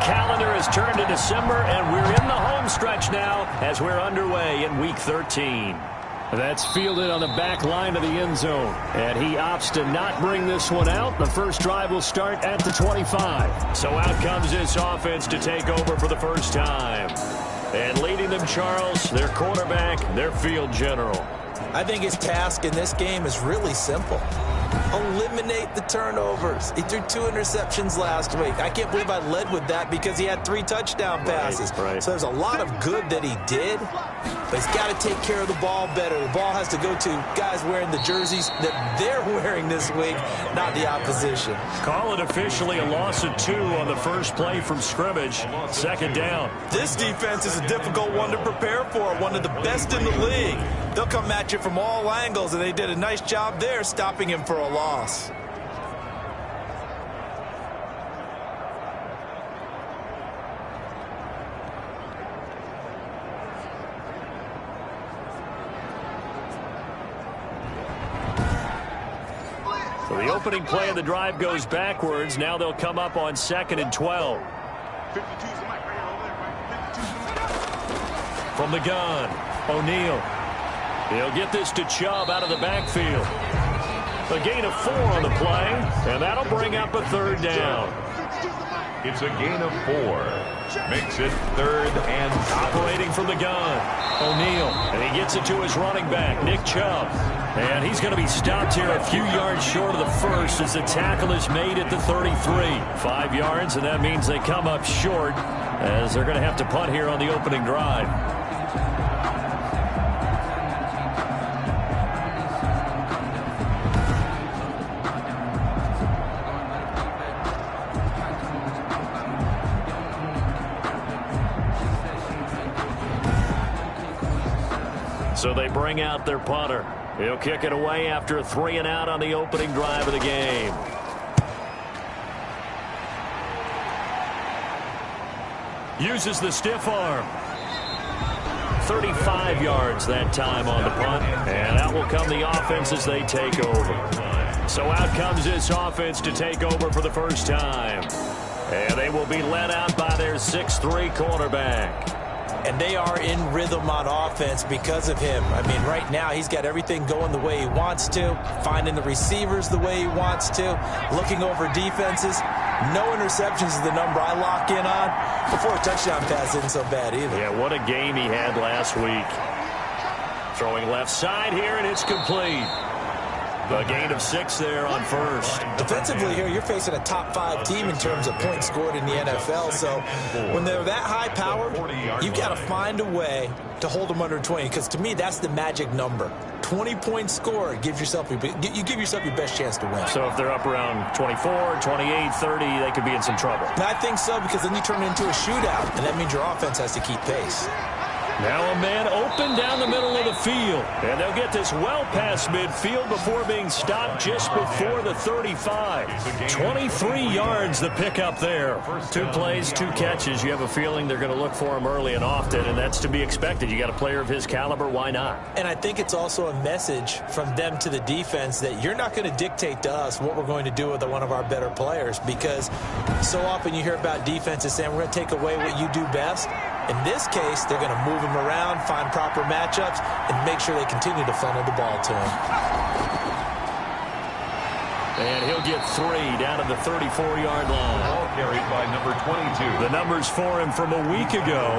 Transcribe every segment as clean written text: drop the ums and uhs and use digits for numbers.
calendar has turned to December, and we're in the home stretch now as we're underway in Week 13. That's fielded on the back line of the end zone. And he opts to not bring this one out. The first drive will start at the 25. So out comes this offense to take over for the first time. And leading them, Charles, their quarterback, their field general. I think his task in this game is really simple. Eliminate the turnovers. He threw 2 interceptions last week. I can't believe I led with that because he had 3 touchdown passes. Right. So there's a lot of good that he did, but he's got to take care of the ball better. The ball has to go to guys wearing the jerseys that they're wearing this week, not the opposition. Call it officially a loss of 2 on the first play from scrimmage. Second down. This defense is a difficult one to prepare for, one of the best in the league. They'll come at you from all angles, and they did a nice job there stopping him for a loss. So the opening play of the drive goes backwards. Now they'll come up on 2nd and 12. From the gun, O'Neal. He'll get this to Chubb out of the backfield. A gain of 4 on the play, and that'll bring up a third down. It's a gain of 4. Makes it 3rd and 7. Operating from the gun, O'Neal. And he gets it to his running back, Nick Chubb. And he's going to be stopped here a few yards short of the first as the tackle is made at the 33. 5 yards, and that means they come up short as they're going to have to punt here on the opening drive. So they bring out their punter. He'll kick it away after a 3 and out on the opening drive of the game. Uses the stiff arm. 35 yards that time on the punt. And out will come the offense as they take over. So out comes this offense to take over for the first time. And they will be led out by their 6'3" quarterback. And they are in rhythm on offense because of him. I mean, right now he's got everything going the way he wants to, finding the receivers the way he wants to, looking over defenses. No interceptions is the number I lock in on. Before a touchdown pass isn't so bad either. Yeah, what a game he had last week. Throwing left side here, and it's complete. A gain of 6 there on first. Defensively here, you're facing a top 5 team in terms of points scored in the NFL. So when they're that high powered, you've got to find a way to hold them under 20. Because to me, that's the magic number. 20 points scored, you give yourself your best chance to win. So if they're up around 24, 28, 30, they could be in some trouble. And I think so, because then you turn it into a shootout, and that means your offense has to keep pace. Now a man open down the middle of the field. And they'll get this well past midfield before being stopped just before the 35. 23 yards the pickup there. 2 plays, 2 catches. You have a feeling they're going to look for him early and often, and that's to be expected. You got a player of his caliber, why not? And I think it's also a message from them to the defense that you're not going to dictate to us what we're going to do with one of our better players, because so often you hear about defenses saying we're going to take away what you do best. In this case, they're going to move him around, find proper matchups, and make sure they continue to funnel the ball to him. And he'll get 3 down to the 34-yard line. Ball carried by number 22. The numbers for him from a week ago.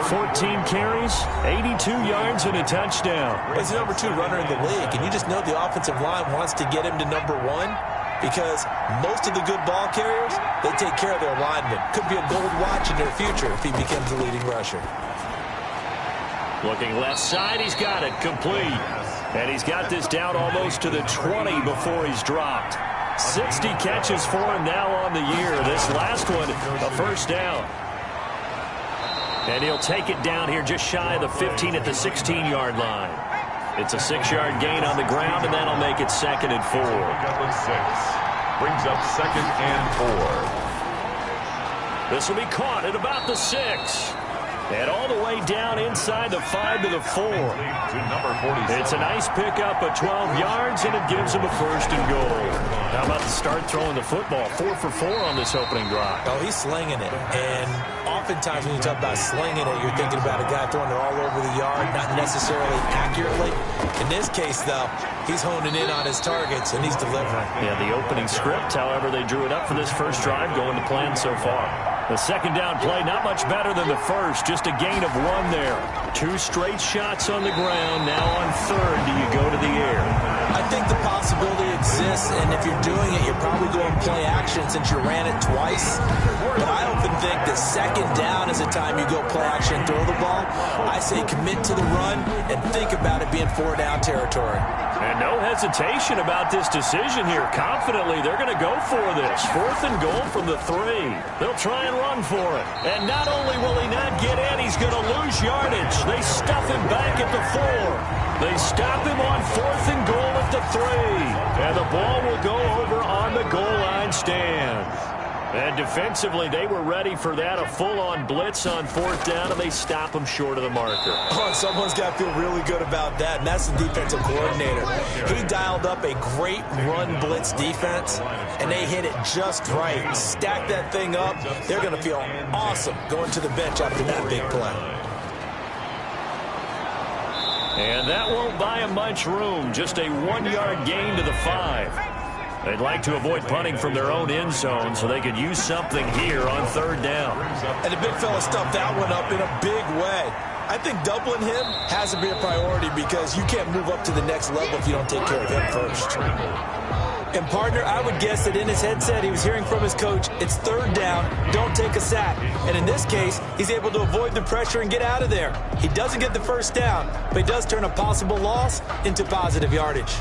14 carries, 82 yards, and a touchdown. He's the number 2 runner in the league, and you just know the offensive line wants to get him to number 1. Because most of the good ball carriers, they take care of their linemen. Could be a gold watch in their future if he becomes the leading rusher. Looking left side, he's got it complete. And he's got this down almost to the 20 before he's dropped. 60 catches for him now on the year. This last one, a first down. And he'll take it down here just shy of the 15 at the 16-yard line. It's a 6-yard gain on the ground, and that'll make it 2nd and 4. Brings up 2nd and 4. This will be caught at about the 6. And all the way down inside the 5 to the 4. It's a nice pickup of 12 yards, and it gives him a first and goal. How about the start throwing the football? 4 for 4 on this opening drive. Oh, he's slinging it. And oftentimes when you talk about slinging it, you're thinking about a guy throwing it all over the yard, not necessarily accurately. In this case, though, he's honing in on his targets, and he's delivering. Yeah, the opening script, however, they drew it up for this first drive, going to plan so far. The second down play, not much better than the first, just a gain of 1 there. 2 straight shots on the ground. Now on third, do you go to the air? I think the possibility exists, and if you're doing it, you're probably going play action since you ran it twice. But I often think that second down is the time you go play action and throw the ball. I say commit to the run and think about it being 4-down territory. And no hesitation about this decision here. Confidently, they're going to go for this. 4th and goal from the 3. They'll try and run for it. And not only will he not get in, he's going to lose yardage. They stuff him back at the 4. They stop him on 4th and goal at the 3. And the ball will go over on the goal line stand. And defensively, they were ready for that, a full-on blitz on 4th down, and they stop him short of the marker. Oh, and someone's got to feel really good about that, and that's the defensive coordinator. He dialed up a great run blitz defense, and they hit it just right. Stack that thing up. They're going to feel awesome going to the bench after that big play. And that won't buy him much room. Just a 1-yard gain to the 5. They'd like to avoid punting from their own end zone so they could use something here on 3rd down. And the big fella stuffed that one up in a big way. I think doubling him has to be a priority because you can't move up to the next level if you don't take care of him first. And, partner, I would guess that in his headset he was hearing from his coach, it's 3rd down, don't take a sack. And in this case, he's able to avoid the pressure and get out of there. He doesn't get the first down, but he does turn a possible loss into positive yardage.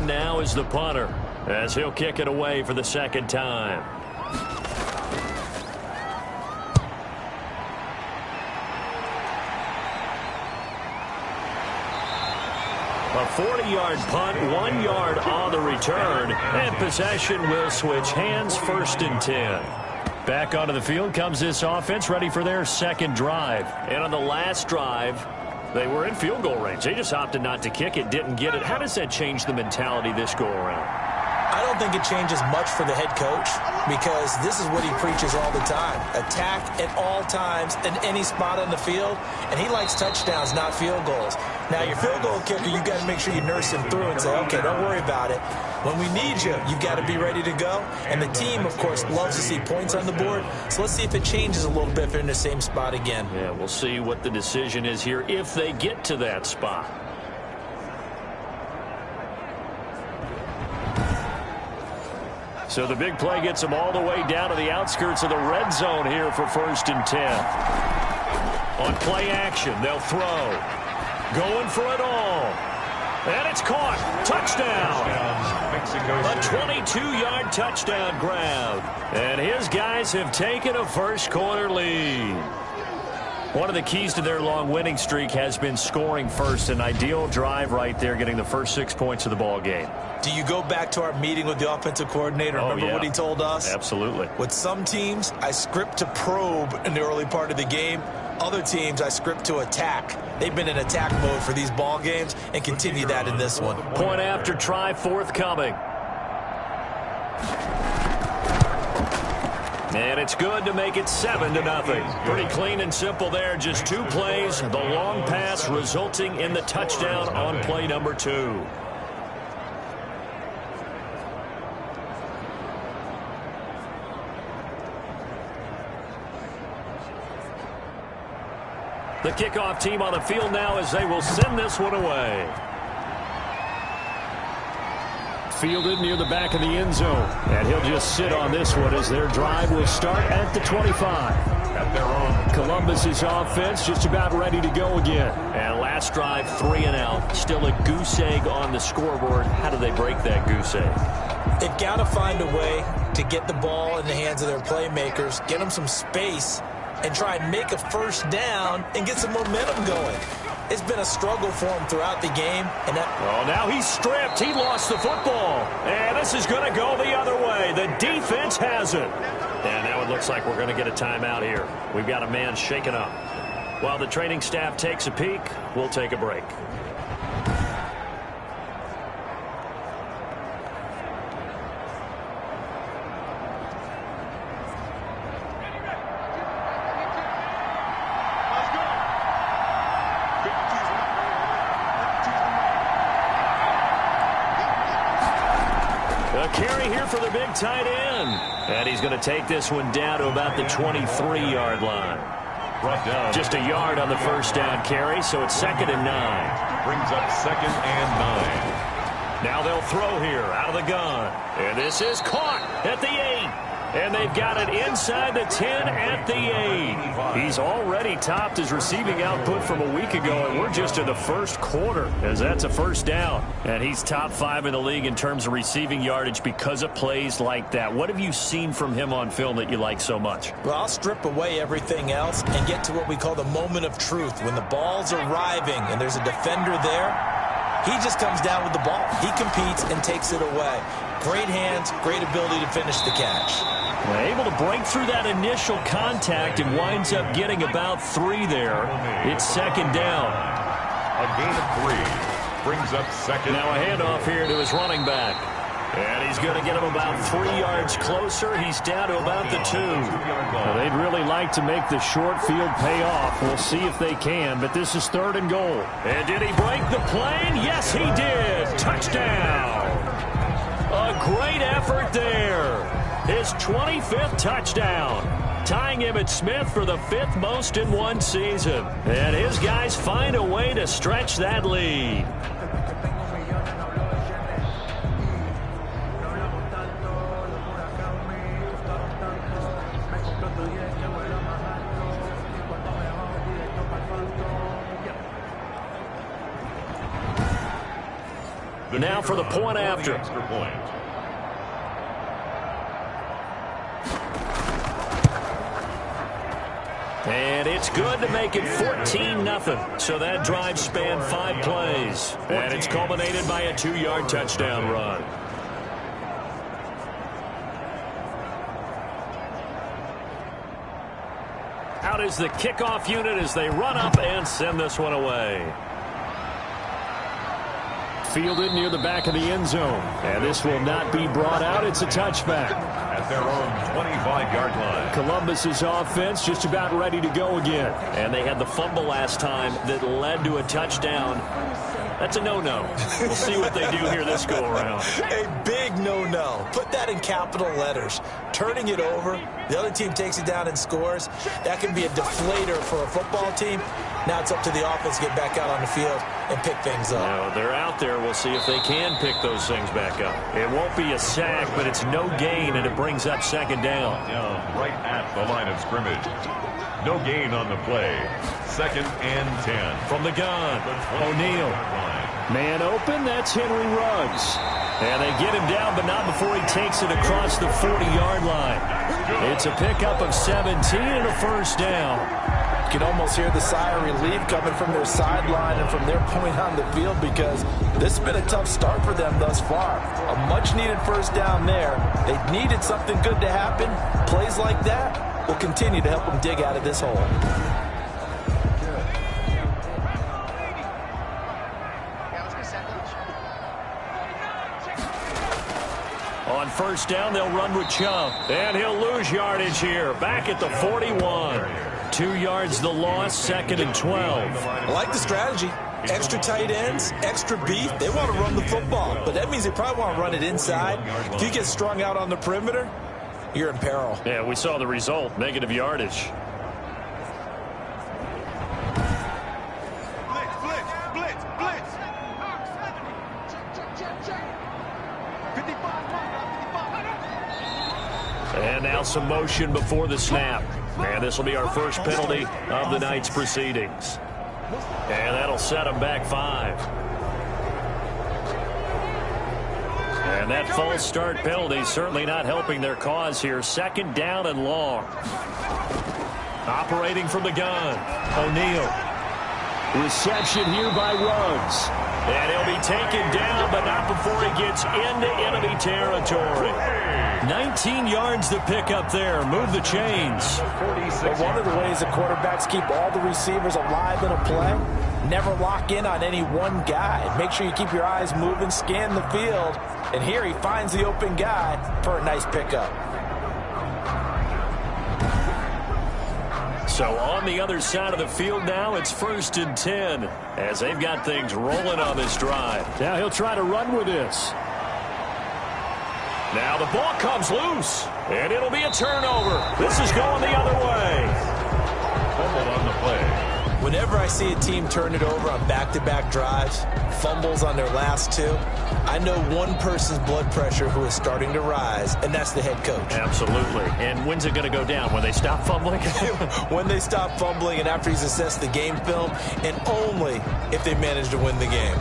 Now is the punter, as he'll kick it away for the second time. A 40-yard punt, 1 yard on the return, and possession will switch hands, 1st and 10. Back onto the field comes this offense, ready for their second drive. And on the last drive, they were in field goal range. They just opted not to kick it, didn't get it. How does that change the mentality this go-around? I don't think it changes much for the head coach because this is what he preaches all the time. Attack at all times in any spot on the field, and he likes touchdowns, not field goals. Now, your field goal kicker, you've got to make sure you nurse him through and say, okay, don't worry about it. When we need you, you've got to be ready to go. And the team, of course, loves to see points on the board. So let's see if it changes a little bit if they're in the same spot again. Yeah, we'll see what the decision is here if they get to that spot. So the big play gets them all the way down to the outskirts of the red zone here for 1st and 10. On play action, they'll throw. Going for it all. And it's caught. Touchdown. A 22-yard touchdown grab. And his guys have taken a first-quarter lead. One of the keys to their long winning streak has been scoring first. An ideal drive right there, getting the first 6 points of the ball game. Do you go back to our meeting with the offensive coordinator? Remember what he told us? Absolutely. With some teams, I script to probe in the early part of the game. Other teams, I script to attack. They've been in attack mode for these ball games and continue that in this one. Point after try forthcoming. And it's good to make it 7-0. Pretty clean and simple there. Just 2 plays. The long pass resulting in the touchdown on play number 2. The kickoff team on the field now as they will send this one away. Fielded near the back of the end zone. And he'll just sit on this one as their drive will start at the 25. At their own. Columbus's offense just about ready to go again. And last drive, 3 and out. Still a goose egg on the scoreboard. How do they break that goose egg? They've got to find a way to get the ball in the hands of their playmakers, get them some space, and try and make a first down and get some momentum going. It's been a struggle for him throughout the game. Oh, now he's stripped. He lost the football. And this is going to go the other way. The defense has it. And now it looks like we're going to get a timeout here. We've got a man shaken up. While the training staff takes a peek, we'll take a break. A carry here for the big tight end. And he's going to take this one down to about the 23-yard line. Brought down. Just a yard on the first down carry, so it's 2nd and 9. Brings up 2nd and 9. Now they'll throw here out of the gun. And this is caught at the 8. And they've got it inside the 10 at the 8. He's already topped his receiving output from a week ago, and we're just in the first quarter as that's a first down. And he's top 5 in the league in terms of receiving yardage because of plays like that. What have you seen from him on film that you like so much? Well, I'll strip away everything else and get to what we call the moment of truth. When the ball's arriving and there's a defender there, he just comes down with the ball. He competes and takes it away. Great hands, great ability to finish the catch. Well, able to break through that initial contact and winds up getting about 3 there. It's 2nd down. A gain of 3. Brings up 2nd. Now a handoff here to his running back. And he's going to get him about 3 yards closer. He's down to about the 2. Well, they'd really like to make the short field pay off. We'll see if they can, but this is 3rd and goal. And did he break the plane? Yes, he did. Touchdown. A great effort there. His 25th touchdown, tying Emmitt Smith for the 5th most in one season. And his guys find a way to stretch that lead. Now for the point after. Extra point. And it's good to make it 14-0. So that drive spanned 5 plays. And it's culminated by a 2-yard touchdown run. Out is the kickoff unit as they run up and send this one away. Fielded near the back of the end zone. And this will not be brought out. It's a touchback. At their own 25-yard line. Columbus's offense just about ready to go again. And they had the fumble last time that led to a touchdown. That's a no-no. We'll see what they do here this go-around. A big no-no. Put that in capital letters. Turning it over, the other team takes it down and scores. That can be a deflator for a football team. Now it's up to the offense to get back out on the field and pick things up. Now, they're out there. We'll see if they can pick those things back up. It won't be a sack, but it's no gain, and it brings up 2nd down. Right at the line of scrimmage. No gain on the play. 2nd and 10. From the gun, O'Neal. Man open, that's Henry Ruggs. And they get him down, but not before he takes it across the 40-yard line. It's a pickup of 17 and a first down. You can almost hear the sigh of relief coming from their sideline and from their point on the field because this has been a tough start for them thus far. A much-needed first down there. They needed something good to happen. Plays like that will continue to help them dig out of this hole. On first down, they'll run with Chubb. And he'll lose yardage here. Back at the 41. 2 yards the loss, 2nd and 12. I like the strategy. Extra tight ends, extra beef. They want to run the football, but that means they probably want to run it inside. If you get strung out on the perimeter, you're in peril. Yeah, we saw the result, negative yardage. And now some motion before the snap. And this will be our first penalty of the night's proceedings. And that'll set them back 5. And that false start penalty certainly not helping their cause here. 2nd down and long. Operating from the gun, O'Neal. Reception here by Ruggs. And he'll be taken down, but not before he gets into enemy territory. 19 yards to pick up there. Move the chains. Well, one of the ways the quarterbacks keep all the receivers alive in a play, never lock in on any one guy. Make sure you keep your eyes moving, scan the field. And here he finds the open guy for a nice pickup. So on the other side of the field now, it's 1st and 10 as they've got things rolling on this drive. Now he'll try to run with this. Now the ball comes loose, and it'll be a turnover. This is going the other way. Fumble on the play. Whenever I see a team turn it over on back-to-back drives, fumbles on their last two, I know one person's blood pressure who is starting to rise, and that's the head coach. Absolutely. And when's it going to go down? When they stop fumbling? When they stop fumbling and after he's assessed the game film, and only if they manage to win the game.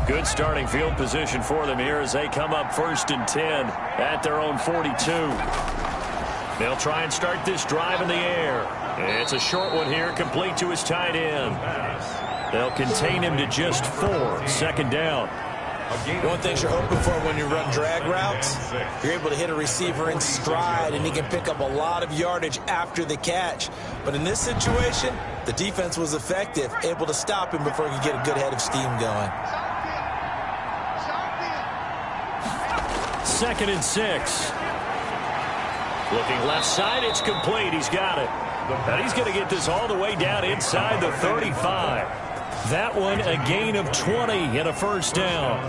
Good starting field position for them here as they come up 1st and 10 at their own 42. They'll try and start this drive in the air. It's a short one here, complete to his tight end. They'll contain him to just 4. 2nd down. One thing you're hoping for when you run drag routes, you're able to hit a receiver in stride, and he can pick up a lot of yardage after the catch. But in this situation, the defense was effective, able to stop him before he could get a good head of steam going. 2nd and 6. Looking left side, it's complete. He's got it. And he's going to get this all the way down inside the 35. That one a gain of 20 and a 1st down.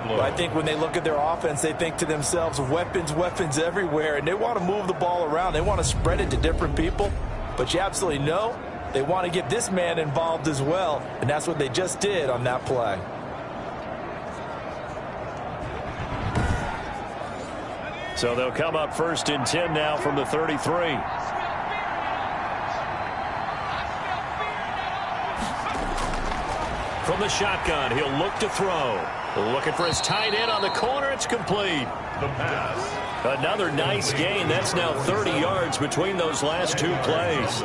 Well, I think when they look at their offense, they think to themselves, weapons, weapons everywhere, and they want to move the ball around. They want to spread it to different people. But you absolutely know they want to get this man involved as well, and that's what they just did on that play. So they'll come up 1st and 10 now from the 33. From the shotgun, he'll look to throw. Looking for his tight end on the corner. It's complete. The pass. Another nice gain. That's now 30 yards between those last 2 plays.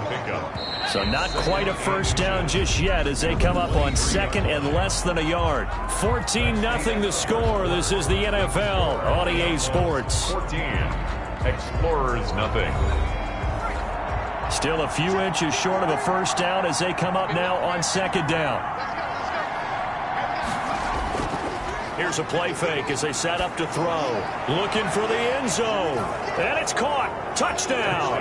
So not quite a 1st down just yet as they come up on 2nd and less than a yard. 14-0 the score. This is the NFL on EA Sports. 14. Explorers nothing. Still a few inches short of a 1st down as they come up now on 2nd down. Here's a play fake as they set up to throw. Looking for the end zone. And it's caught. Touchdown.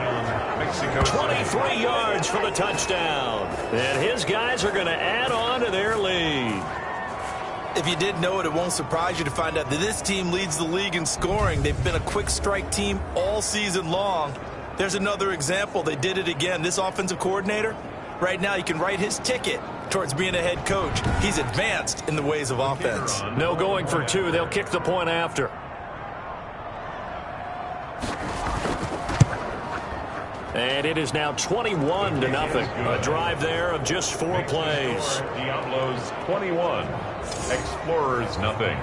23 yards for the touchdown. And his guys are going to add on to their lead. If you didn't know it, it won't surprise you to find out that this team leads the league in scoring. They've been a quick strike team all season long. There's another example. They did it again. This offensive coordinator, right now, you can write his ticket towards being a head coach. He's advanced in the ways of offense. No going for 2. They'll kick the point after. And it is now 21-0. A drive there of just 4 plays. Diablos 21. Explorers nothing.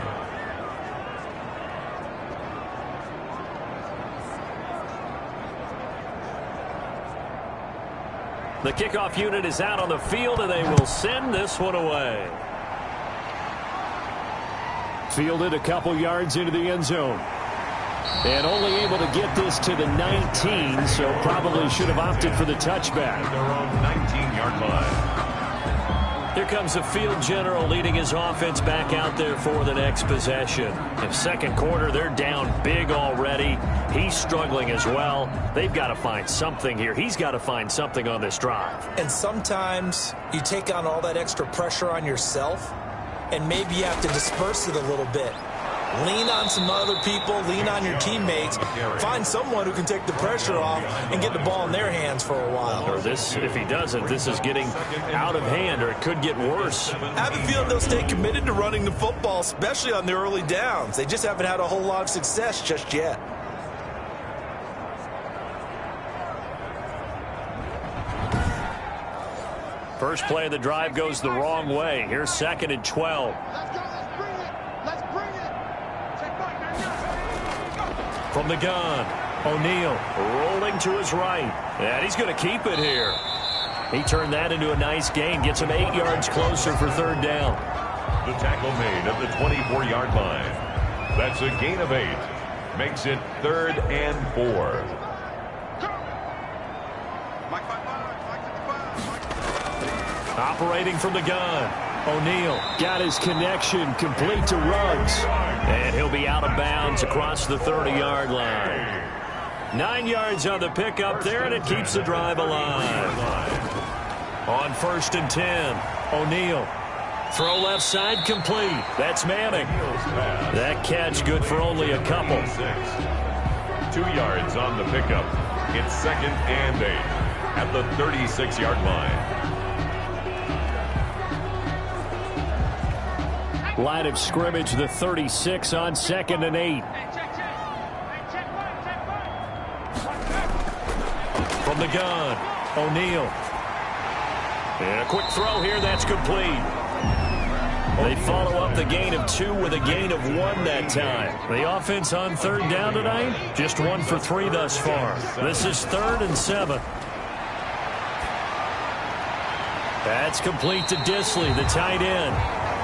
The kickoff unit is out on the field, and they will send this one away. Fielded a couple yards into the end zone. And only able to get this to the 19, so probably should have opted for the touchback. Their own 19-yard line. Here comes the field general leading his offense back out there for the next possession. In 2nd quarter, they're down big already. He's struggling as well. They've got to find something here. He's got to find something on this drive. And sometimes you take on all that extra pressure on yourself, and maybe you have to disperse it a little bit. Lean on some other people, lean on your teammates, find someone who can take the pressure off and get the ball in their hands for a while. Or this, if he doesn't, this is getting out of hand, or it could get worse. I have a feeling they'll stay committed to running the football, especially on the early downs. They just haven't had a whole lot of success just yet. First play of the drive goes the wrong way. Here's 2nd and 12. From the gun, O'Neal rolling throwing to his right. And he's going to keep it here. He turned that into a nice gain. Gets him 8 yards closer for third down. The tackle made at the 24-yard line. That's a gain of 8. Makes it 3rd and 4. Operating from the gun. O'Neal got his connection complete to Ruggs. And he'll be out of bounds across the 30-yard line. 9 yards on the pickup there, and it keeps the drive alive. On 1st and 10, O'Neal. Throw left side complete. That's Manning. That catch good for only a couple. 2 yards on the pickup. It's 2nd and 8 at the 36-yard line. Line of scrimmage, the 36 on 2nd and 8. From the gun, O'Neal. And a quick throw here, that's complete. They follow up the gain of 2 with a gain of 1 that time. The offense on 3rd down tonight, just 1 for 3 thus far. This is 3rd and 7. That's complete to Disley, the tight end.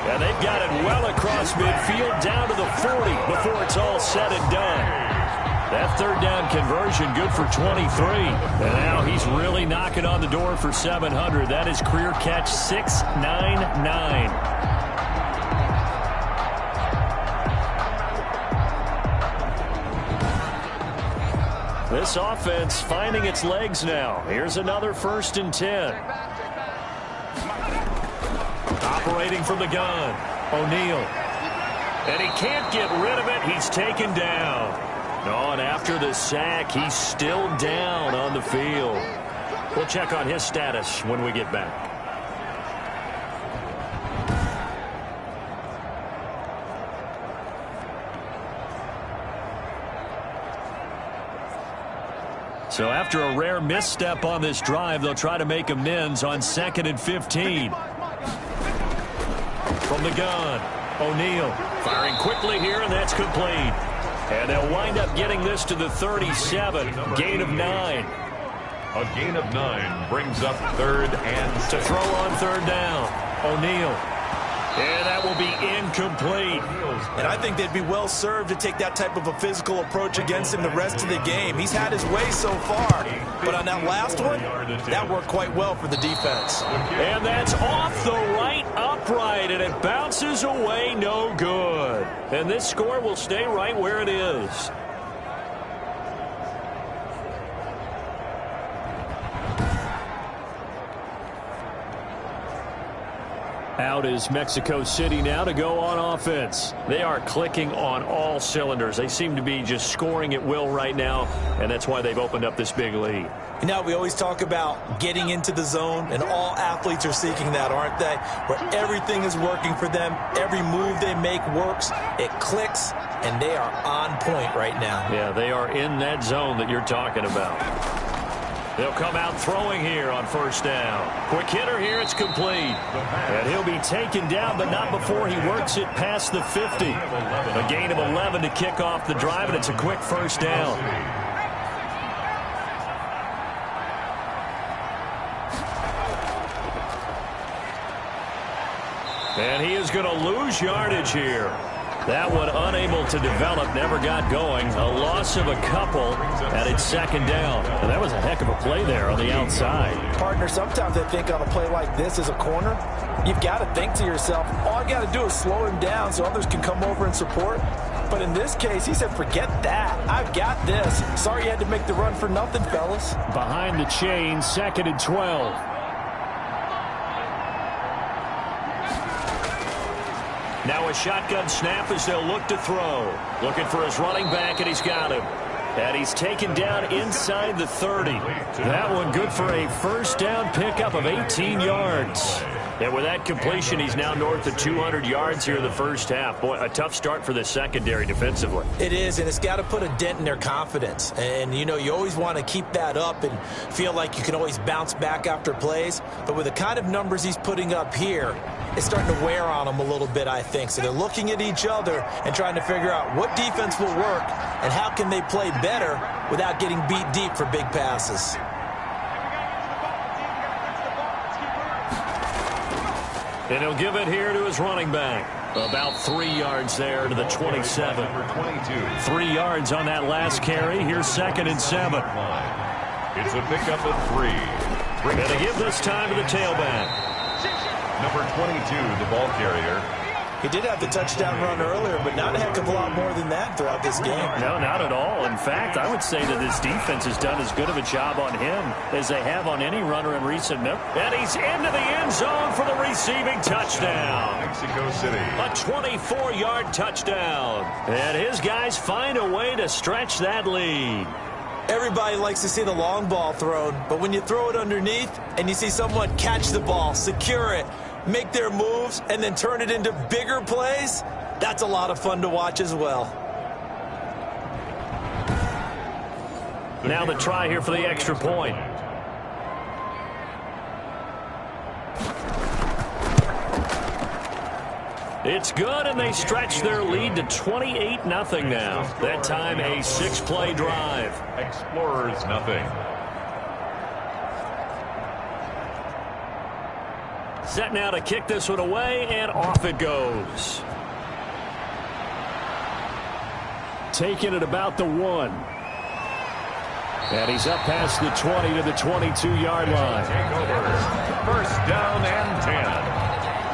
And they've got it well across midfield down to the 40 before it's all said and done. That 3rd down conversion good for 23. And now he's really knocking on the door for 700. That is career catch 699. This offense finding its legs now. Here's another 1st and 10. Operating from the gun, O'Neal. And he can't get rid of it. He's taken down. Oh, and after the sack, he's still down on the field. We'll check on his status when we get back. So after a rare misstep on this drive, they'll try to make amends on 2nd and 15. From the gun, O'Neal firing quickly here, and that's complete. And they'll wind up getting this to the 37, gain of 9. A gain of 9 brings up 3rd and 6. To throw on 3rd down, O'Neal. And that will be incomplete. And I think they'd be well served to take that type of a physical approach against him the rest of the game. He's had his way so far. But on that last one, that worked quite well for the defense. And that's off the right upright, and it bounces away, no good. And this score will stay right where it is. Out is Mexico City now to go on offense. They are clicking on all cylinders. They seem to be just scoring at will right now, and that's why they've opened up this big lead. You know, we always talk about getting into the zone, and all athletes are seeking that, aren't they? Where everything is working for them, every move they make works, it clicks, and they are on point right now. Yeah, they are in that zone that you're talking about. They'll come out throwing here on 1st down. Quick hitter here, it's complete. And he'll be taken down, but not before he works it past the 50. A gain of 11 to kick off the drive, and it's a quick 1st down. And he is going to lose yardage here. That one unable to develop, never got going. A loss of a couple, and it's 2nd down. And that was a heck of a play there on the outside. Partner, sometimes I think on a play like this as a corner, you've got to think to yourself, all I got to do is slow him down so others can come over and support. But in this case, he said, forget that. I've got this. Sorry you had to make the run for nothing, fellas. Behind the chain, 2nd and 12. Now a shotgun snap as they'll look to throw. Looking for his running back, and he's got him. And he's taken down inside the 30. That one good for a 1st down pickup of 18 yards. And with that completion, he's now north of 200 yards here in the 1st half. Boy, a tough start for the secondary defensively. It is, and it's got to put a dent in their confidence. And, you know, you always want to keep that up and feel like you can always bounce back after plays. But with the kind of numbers he's putting up here, is starting to wear on them a little bit, I think. So they're looking at each other and trying to figure out what defense will work and how can they play better without getting beat deep for big passes. And he'll give it here to his running back. About 3 yards there to the 27. 3 yards on that last carry. Here's 2nd and 7. It's a pickup of 3. And to give this time to the tailback. Number 22, the ball carrier. He did have the touchdown run earlier, but not a heck of a lot more than that throughout this game. No, not at all. In fact, I would say that this defense has done as good of a job on him as they have on any runner in recent memory. And he's into the end zone for the receiving touchdown. Mexico City. A 24-yard touchdown. And his guys find a way to stretch that lead. Everybody likes to see the long ball thrown, but when you throw it underneath and you see someone catch the ball, secure it, make their moves, and then turn it into bigger plays, that's a lot of fun to watch as well. Now the try here for the extra point. It's good, and they stretch their lead to 28-0 now. That time a 6-play drive. Explorers nothing. Set now to kick this one away, and off it goes. Taking it about the 1. And he's up past the 20 to the 22-yard line. Take over. First down and 10.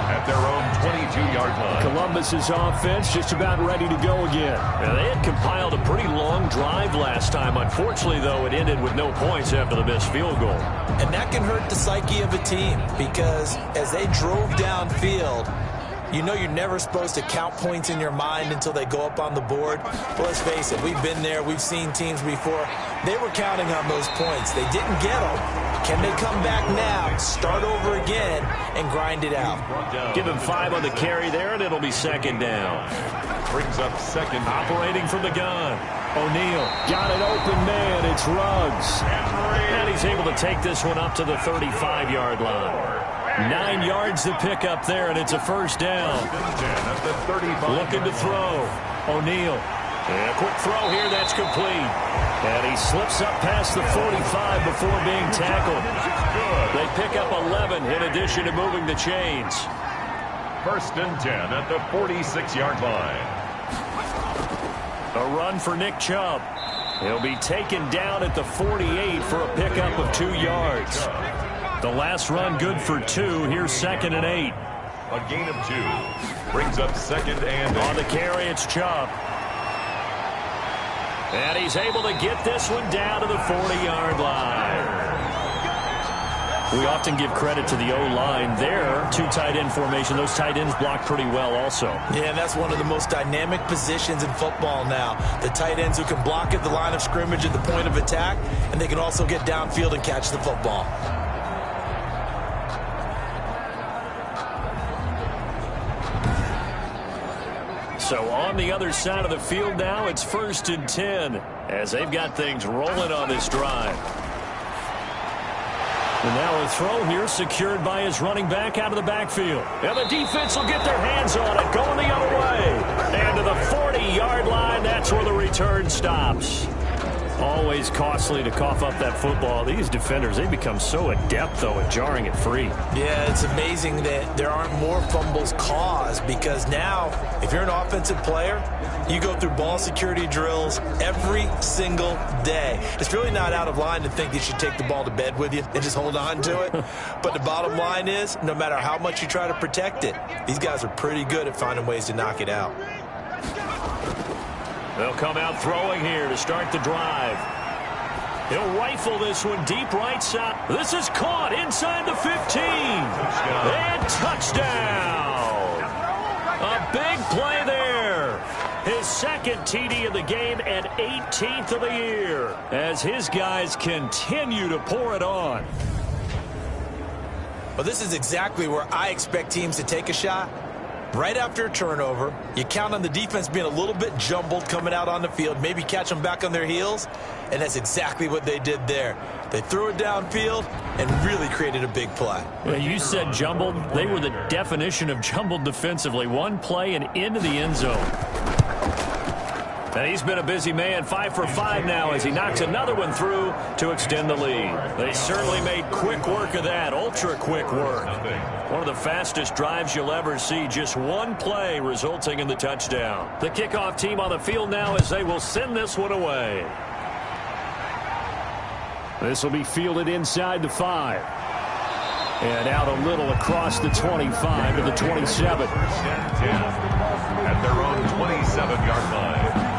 At their own 22-yard line. Columbus's offense just about ready to go again. Now, they had compiled a pretty long drive last time. Unfortunately, though, it ended with no points after the missed field goal. And that can hurt the psyche of a team because as they drove downfield, you know you're never supposed to count points in your mind until they go up on the board. But let's face it, we've been there. We've seen teams before. They were counting on those points. They didn't get them. Can they come back now, start over again, and grind it out? Give him 5 on the carry there, and it'll be 2nd down. Brings up 2nd. Operating from the gun. O'Neal got an open man. It's Ruggs. And he's able to take this one up to the 35-yard line. 9 yards to pick up there, and it's a first down. Looking to throw. O'Neal. And a quick throw here, that's complete. And he slips up past the 45 before being tackled. They pick up 11 in addition to moving the chains. 1st and 10 at the 46-yard line. A run for Nick Chubb. He'll be taken down at the 48 for a pickup of 2 yards. The last run good for 2. Here's 2nd and 8. A gain of 2. Brings up 2nd and 8. On the carry, it's Chubb. And he's able to get this one down to the 40-yard line. We often give credit to the O-line there. 2 tight end formation. Those tight ends block pretty well also. Yeah, and that's one of the most dynamic positions in football now. The tight ends who can block at the line of scrimmage at the point of attack, and they can also get downfield and catch the football. So on the other side of the field now, it's 1st and 10 as they've got things rolling on this drive. And now a throw here secured by his running back out of the backfield. And the defense will get their hands on it, going the other way. And to the 40-yard line, that's where the return stops. Always costly to cough up that football. These defenders, they become so adept, though, at jarring it free. Yeah, it's amazing that there aren't more fumbles caused because now, if you're an offensive player, you go through ball security drills every single day. It's really not out of line to think you should take the ball to bed with you and just hold on to it. But the bottom line is, no matter how much you try to protect it, these guys are pretty good at finding ways to knock it out. They'll come out throwing here to start the drive. He'll rifle this one deep right side. This is caught inside the 15. And touchdown. A big play there. His 2nd TD of the game and 18th of the year as his guys continue to pour it on. Well, this is exactly where I expect teams to take a shot. Right after a turnover, you count on the defense being a little bit jumbled coming out on the field, maybe catch them back on their heels, and that's exactly what they did there. They threw it downfield and really created a big play. Well, you said jumbled. They were the definition of jumbled defensively. One play and into the end zone. And he's been a busy man, 5 for 5 now as he knocks another one through to extend the lead. They certainly made quick work of that, ultra quick work. One of the fastest drives you'll ever see, just one play resulting in the touchdown. The kickoff team on the field now as they will send this one away. This will be fielded inside the 5. And out a little across the 25 to the 27. At their own 27-yard line.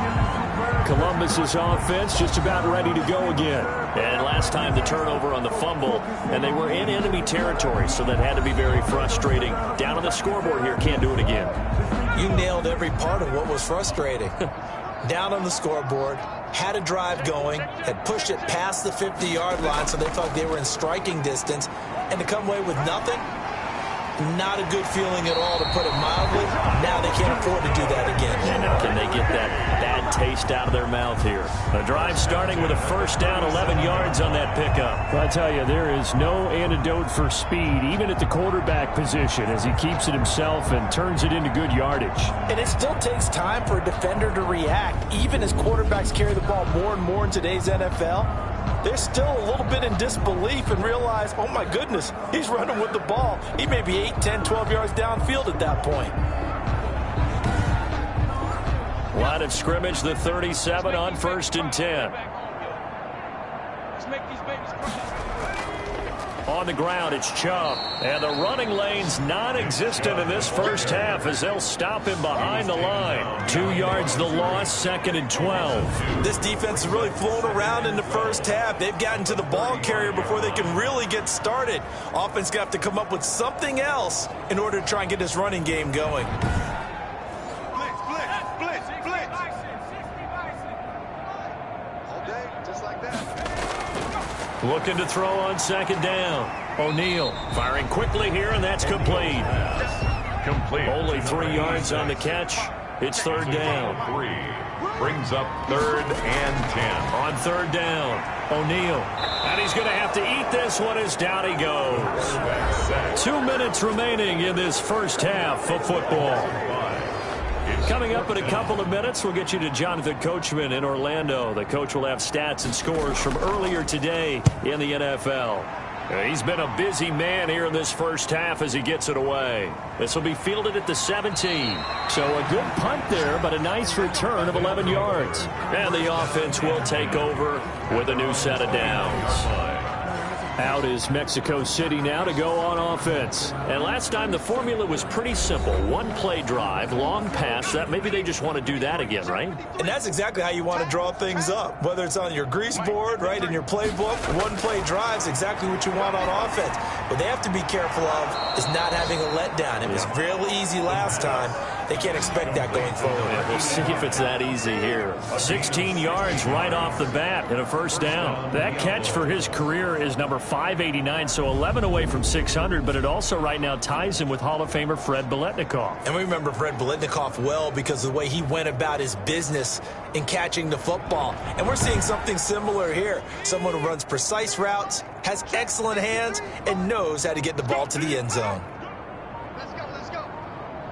Columbus's offense just about ready to go again. And last time the turnover on the fumble, and they were in enemy territory, so that had to be very frustrating. Down on the scoreboard here, can't do it again. You nailed every part of what was frustrating. Down on the scoreboard, had a drive going, had pushed it past the 50-yard line, so they thought they were in striking distance, and to come away with nothing, not a good feeling at all, to put it mildly. Now they can't afford to do that again. And can they get that bad taste out of their mouth here? A drive starting with a first down, 11 yards on that pickup. I tell you, there is no antidote for speed, even at the quarterback position, as he keeps it himself and turns it into good yardage. And it still takes time for a defender to react. Even as quarterbacks carry the ball more and more in today's NFL, they're still a little bit in disbelief and realize, oh my goodness, he's running with the ball. He may be 8, 10, 12 yards downfield at that point. Line of scrimmage, the 37 on 1st and 10. On the ground, it's Chubb. And the running lane's non-existent in this first half as they'll stop him behind the line. 2 yards the loss, 2nd and 12. This defense has really flown around in the first half. They've gotten to the ball carrier before they can really get started. Offense going to have to come up with something else in order to try and get this running game going. Blitz, blitz, blitz, blitz. All day, just like that. Looking to throw on 2nd down. O'Neal firing quickly here, and that's complete. Complete. Only 3 yards on the catch. It's 3rd down. 3 brings up 3rd and 10. On 3rd down, O'Neal. And he's going to have to eat this one as down he goes. 2 minutes remaining in this first half of football. Coming up in a couple of minutes, we'll get you to Jonathan Coachman in Orlando. The coach will have stats and scores from earlier today in the NFL. He's been a busy man here in this first half as he gets it away. This will be fielded at the 17. So a good punt there, but a nice return of 11 yards. And the offense will take over with a new set of downs. Out is Mexico City now to go on offense. And last time the formula was pretty simple. One play drive, long pass. That maybe they just want to do that again, right? And that's exactly how you want to draw things up. Whether it's on your grease board, right, in your playbook, one play drive is exactly what you want on offense. What they have to be careful of is not having a letdown. It was real easy last time. They can't expect that going forward. Yeah, we'll see if it's that easy here. 16 yards right off the bat and a first down. That catch for his career is number 589, so 11 away from 600, but it also right now ties him with Hall of Famer Fred Biletnikoff. And we remember Fred Biletnikoff well because of the way he went about his business in catching the football. And we're seeing something similar here. Someone who runs precise routes, has excellent hands, and knows how to get the ball to the end zone. Let's go.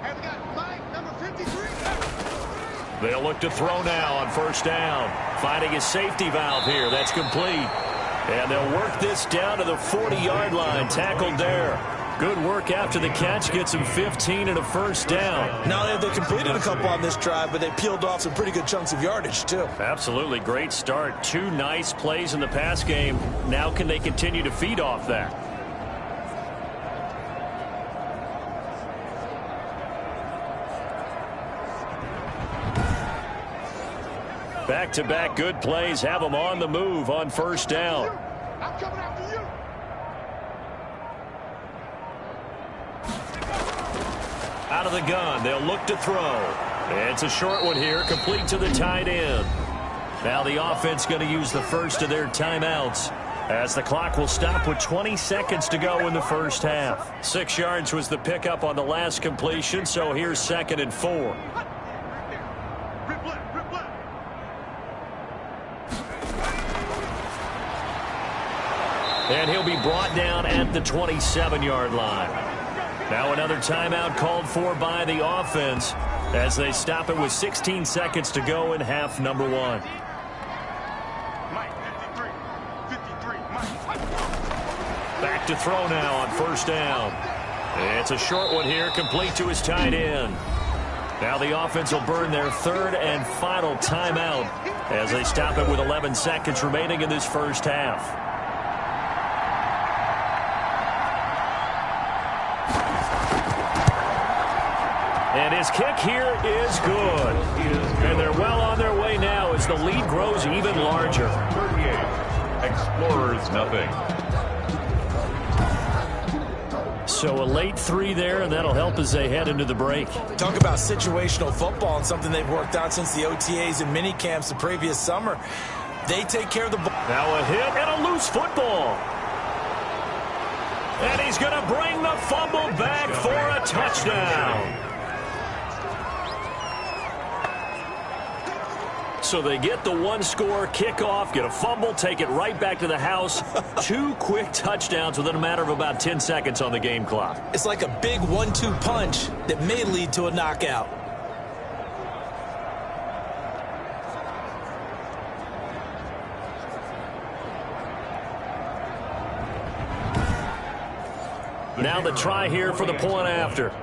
Hey, we got line number 53. They'll look to throw now on first down. Finding a safety valve here. That's complete. And they'll work this down to the 40-yard line. Tackled there. Good work after the catch. Gets him 15 and a first down. Now they completed a couple on this drive, but they peeled off some pretty good chunks of yardage, too. Absolutely. Great start. 2 nice plays in the pass game. Now can they continue to feed off that? Back-to-back good plays have them on the move on first down. I'm coming after you. Out of the gun, they'll look to throw. It's a short one here, complete to the tight end. Now the offense going to use the first of their timeouts as the clock will stop with 20 seconds to go in the first half. 6 yards was the pickup on the last completion, so here's 2nd and 4. And he'll be brought down at the 27-yard line. Now another timeout called for by the offense as they stop it with 16 seconds to go in half number one. Back to throw now on first down. It's a short one here, complete to his tight end. Now the offense will burn their third and final timeout as they stop it with 11 seconds remaining in this first half. And his kick here is good. And they're well on their way now as the lead grows even larger. 38, Explorers nothing. So a late 3 there, and that'll help as they head into the break. Talk about situational football and something they've worked out since the OTAs and mini camps the previous summer. They take care of the ball. Now a hit and a loose football. And he's going to bring the fumble back for a touchdown. So they get the one-score kickoff, get a fumble, take it right back to the house. 2 quick touchdowns within a matter of about 10 seconds on the game clock. It's like a big 1-2 punch that may lead to a knockout. Now the try here for the point after.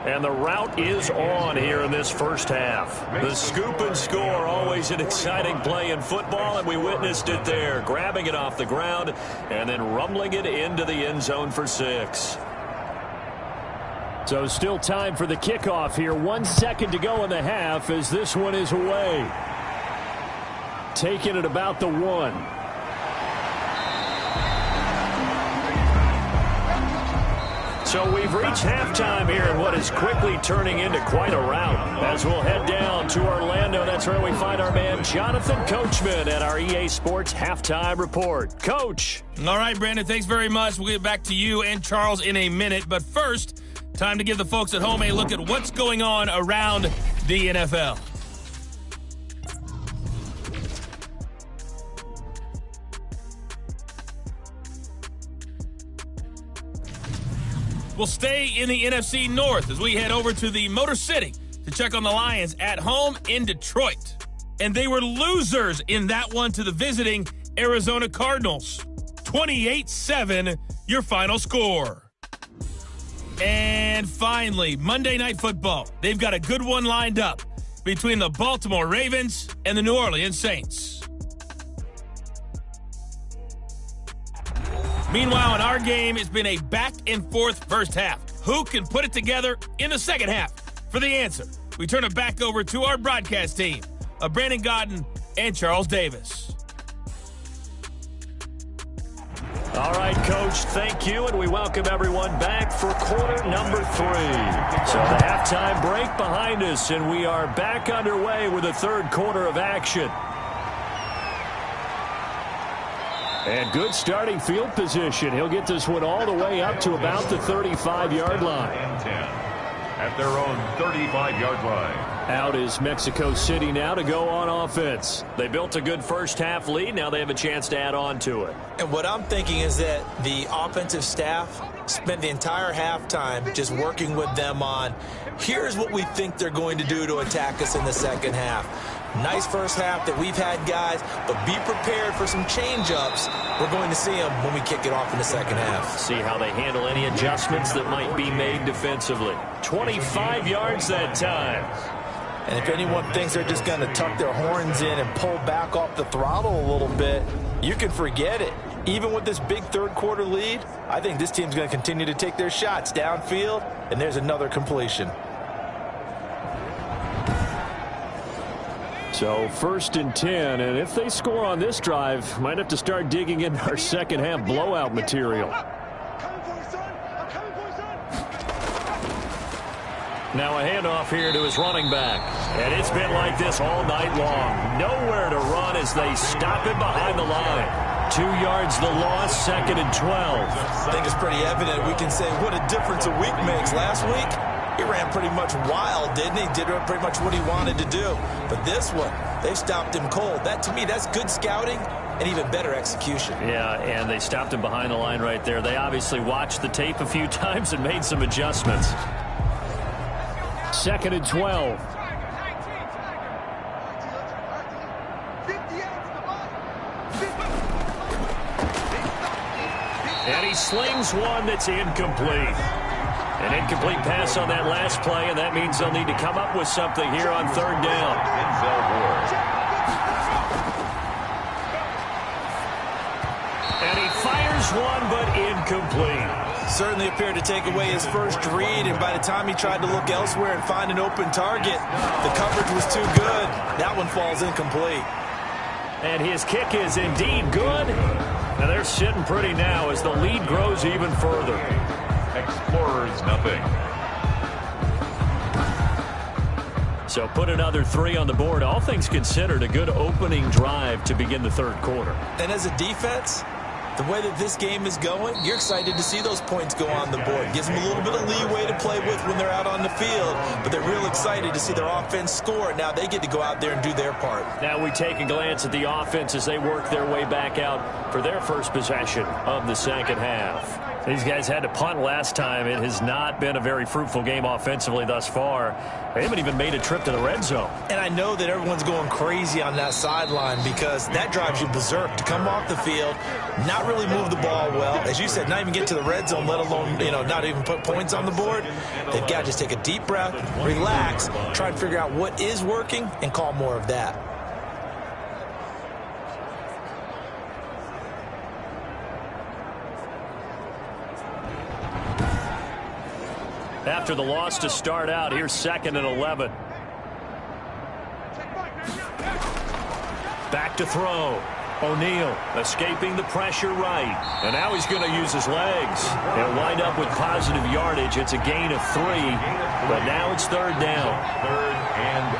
And the route is on here in this first half. The scoop and score, always an exciting play in football, and we witnessed it there. Grabbing it off the ground and then rumbling it into the end zone for 6. So still time for the kickoff here. 1 second to go in the half as this one is away. Taking it about the 1. So we've reached halftime here in what is quickly turning into quite a rout. As we'll head down to Orlando, that's where we find our man Jonathan Coachman at our EA Sports Halftime Report. Coach. All right, Brandon, thanks very much. We'll get back to you and Charles in a minute. But first, time to give the folks at home a look at what's going on around the NFL. We'll stay in the NFC North as we head over to the Motor City to check on the Lions at home in Detroit. And they were losers in that one to the visiting Arizona Cardinals. 28-7, your final score. And finally, Monday Night Football. They've got a good one lined up between the Baltimore Ravens and the New Orleans Saints. Meanwhile, in our game, it's been a back-and-forth first half. Who can put it together in the second half? For the answer, we turn it back over to our broadcast team of Brandon Gaudin and Charles Davis. All right, Coach, thank you, and we welcome everyone back for quarter number 3. So the halftime break behind us, and we are back underway with the third quarter of action. And good starting field position. He'll get this one all the way up to about the 35-yard line. And 10 at their own 35-yard line. Out is Mexico City now to go on offense. They built a good first-half lead. Now they have a chance to add on to it. And what I'm thinking is that the offensive staff spent the entire halftime just working with them on, here's what we think they're going to do to attack us in the second half. Nice first half that we've had, guys, but be prepared for some change-ups. We're going to see them when we kick it off in the second half. See how they handle any adjustments that might be made defensively. 25 yards that time. And if anyone thinks they're just going to tuck their horns in and pull back off the throttle a little bit, you can forget it. Even with this big third-quarter lead, I think this team's going to continue to take their shots downfield, and there's another completion. So 1st and 10, and if they score on this drive, might have to start digging into our second half blowout material. Now a handoff here to his running back. And it's been like this all night long. Nowhere to run as they stop him behind the line. 2 yards the loss, 2nd and 12. I think it's pretty evident. We can say what a difference a week makes. Last week, he ran pretty much wild, didn't he? Did pretty much what he wanted to do. But this one, they've stopped him cold. That, to me, that's good scouting and even better execution. Yeah, and they stopped him behind the line right there. They obviously watched the tape a few times and made some adjustments. 2nd and 12. And he slings one that's incomplete. An incomplete pass on that last play, and that means they'll need to come up with something here on 3rd down. And he fires one, but incomplete. Certainly appeared to take away his first read, and by the time he tried to look elsewhere and find an open target, the coverage was too good. That one falls incomplete. And his kick is indeed good. And they're sitting pretty now as the lead grows even further. Explorers nothing. So put another 3 on the board. All things considered, a good opening drive to begin the 3rd quarter. And as a defense, the way that this game is going, you're excited to see those points go on the board. Gives them a little bit of leeway to play with when they're out on the field, but they're real excited to see their offense score. Now they get to go out there and do their part. Now we take a glance at the offense as they work their way back out for their first possession of the 2nd half. These guys had to punt last time. It has not been a very fruitful game offensively thus far. They haven't even made a trip to the red zone. And I know that everyone's going crazy on that sideline because that drives you berserk to come off the field, not really move the ball well. As you said, not even get to the red zone, let alone, not even put points on the board. They've got to just take a deep breath, relax, try and figure out what is working and call more of that. After the loss to start out, here's 2nd and 11. Back to throw. O'Neal escaping the pressure right. And now he's going to use his legs. They'll wind up with positive yardage. It's a gain of 3, but now it's 3rd down. 3rd and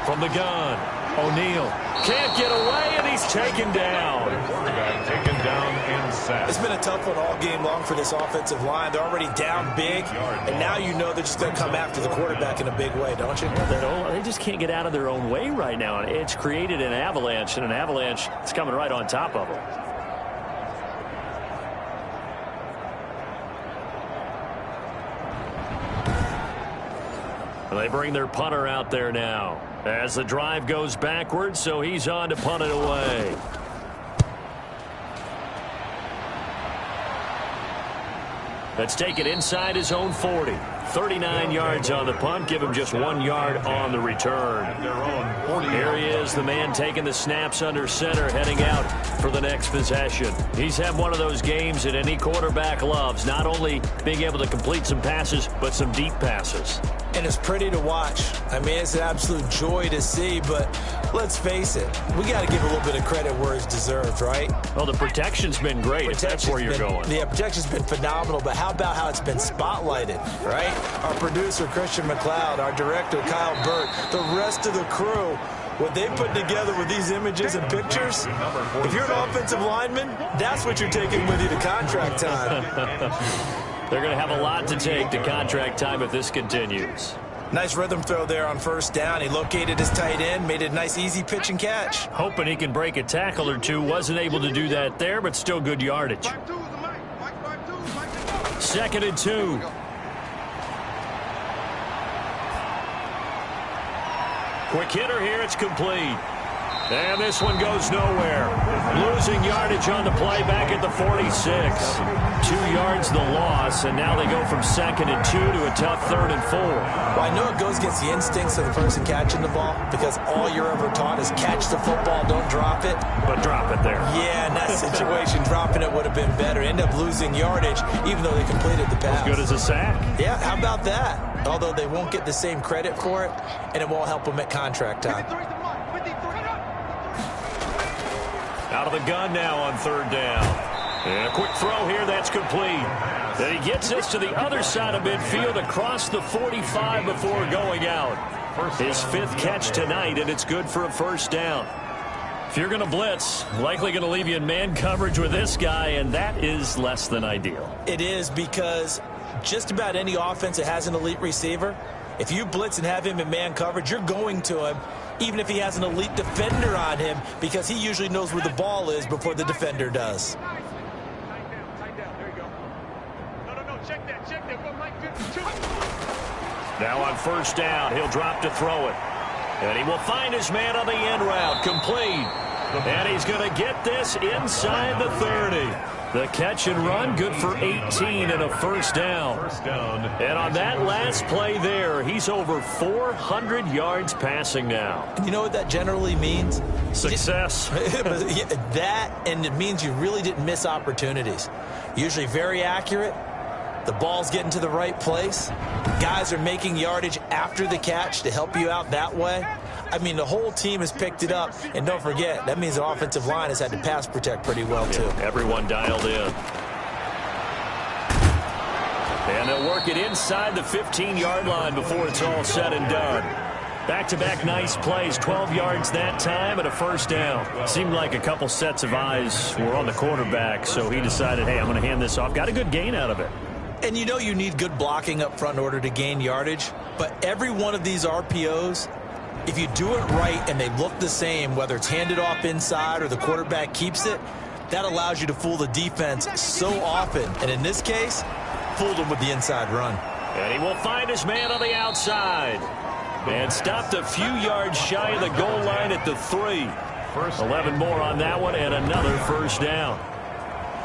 8. From the gun, O'Neal can't get away, and he's taken down. Quarterback taken down and sacked. It's been a tough one all game long for this offensive line. They're already down big, and now you know they're just going to come after the quarterback in a big way, don't you? They just can't get out of their own way right now. It's created an avalanche, and an avalanche is coming right on top of them. They bring their punter out there now as the drive goes backwards, so he's on to punt it away. Let's take it inside his own 40. 39 yards on the punt. Give him just 1 yard on the return. Here he is, the man taking the snaps under center, heading out for the next possession. He's had one of those games that any quarterback loves, not only being able to complete some passes, but some deep passes. And it's pretty to watch. I mean, it's an absolute joy to see, but let's face it, we got to give a little bit of credit where it's deserved, right? Well, the protection's been great, if that's where you're going. The protection's been phenomenal, but how about how it's been spotlighted, right? Our producer, Christian McLeod, our director, Kyle Burt, the rest of the crew, what they put together with these images and pictures, if you're an offensive lineman, that's what you're taking with you to contract time. They're going to have a lot to take to contract time if this continues. Nice rhythm throw there on 1st down. He located his tight end, made it a nice, easy pitch and catch. Hoping he can break a tackle or two. Wasn't able to do that there, but still good yardage. 2nd and 2. Quick hitter here. It's complete. And this one goes nowhere. Losing yardage on the play back at the 46. 2 yards the loss, and now they go from 2nd and 2 to a tough 3rd and 4. Well, I know it goes against the instincts of the person catching the ball because all you're ever taught is catch the football, don't drop it. But drop it there. Yeah, in that situation, dropping it would have been better. End up losing yardage, even though they completed the pass. As good as a sack. Yeah, how about that? Although they won't get the same credit for it, and it won't help them at contract time. Out of the gun now on 3rd down. And a quick throw here, that's complete. Then he gets this to the other side of midfield across the 45 before going out. His 5th catch tonight, and it's good for a 1st down. If you're going to blitz, likely going to leave you in man coverage with this guy, and that is less than ideal. It is because just about any offense that has an elite receiver, If you blitz and have him in man coverage, you're going to him, even if he has an elite defender on him, because he usually knows where the ball is before the defender does. Now on first down, he'll drop to throw it. And he will find his man on the end route, complete. And he's going to get this inside the 30. The catch and run, good for 18 and a first down. And on that last play there, he's over 400 yards passing now. And you know what that generally means? Success. That, and it means you really didn't miss opportunities. Usually very accurate. The ball's getting to the right place. Guys are making yardage after the catch to help you out that way. I mean, the whole team has picked it up. And don't forget, that means the offensive line has had to pass protect pretty well, too. Everyone dialed in. And they'll work it inside the 15-yard line before it's all said and done. Back-to-back nice plays, 12 yards that time and a first down. Seemed like a couple sets of eyes were on the quarterback, so he decided, hey, I'm going to hand this off. Got a good gain out of it. And you know you need good blocking up front in order to gain yardage. But every one of these RPOs, if you do it right and they look the same, whether it's handed off inside or the quarterback keeps it, that allows you to fool the defense so often. And in this case, fooled them with the inside run. And he will find his man on the outside. And stopped a few yards shy of the goal line at the 3. 11 more on that one and another first down.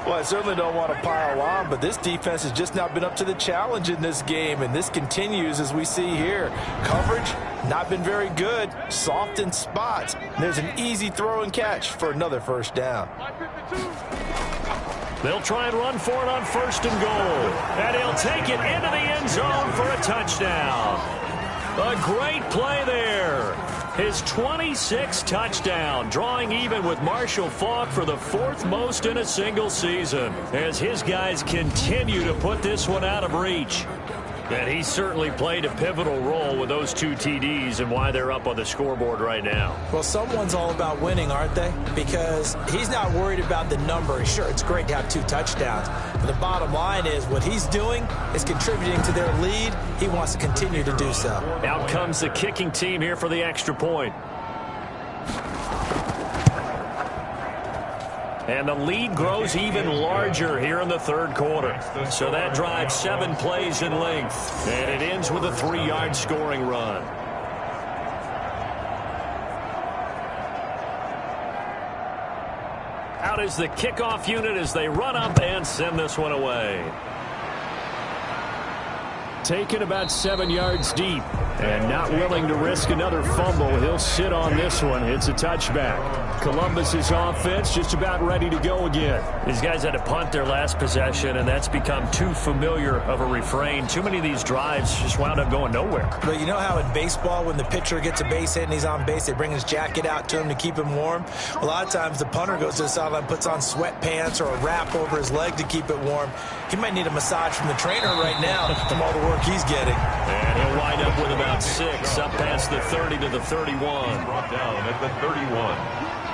Well, I certainly don't want to pile on, but this defense has just not been up to the challenge in this game, and this continues as we see here. Coverage, not been very good, soft in spots. There's an easy throw and catch for another first down. They'll try and run for it on first and goal. And he'll take it into the end zone for a touchdown. A great play there. His 26th touchdown, drawing even with Marshall Faulk for the 4th most in a single season, as his guys continue to put this one out of reach. And he certainly played a pivotal role with those 2 TDs and why they're up on the scoreboard right now. Well, someone's all about winning, aren't they? Because he's not worried about the number. Sure, it's great to have 2 touchdowns. But the bottom line is what he's doing is contributing to their lead. He wants to continue to do so. Out comes the kicking team here for the extra point. And the lead grows even larger here in the 3rd quarter. So that drives 7 plays in length. And it ends with a 3-yard scoring run. Out is the kickoff unit as they run up and send this one away. Taken about 7 yards deep. And not willing to risk another fumble. He'll sit on this one. It's a touchback. Columbus's offense just about ready to go again. These guys had to punt their last possession, and that's become too familiar of a refrain. Too many of these drives just wound up going nowhere. But you know how in baseball, when the pitcher gets a base hit and he's on base, they bring his jacket out to him to keep him warm? A lot of times the punter goes to the sideline, puts on sweatpants or a wrap over his leg to keep it warm. He might need a massage from the trainer right now from all the work he's getting. And he'll wind up with about 6 up past the 30 to the 31. Brought down at the 31.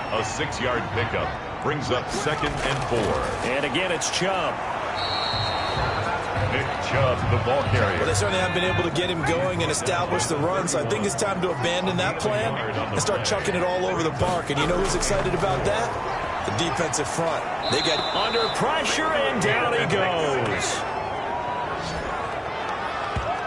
A 6-yard pickup brings up 2nd and 4. And again, it's Chubb. Nick Chubb, the ball carrier. Well, they certainly haven't been able to get him going and establish the run, so I think it's time to abandon that plan and start chucking it all over the park. And you know who's excited about that? The defensive front. They get under pressure, and down he goes.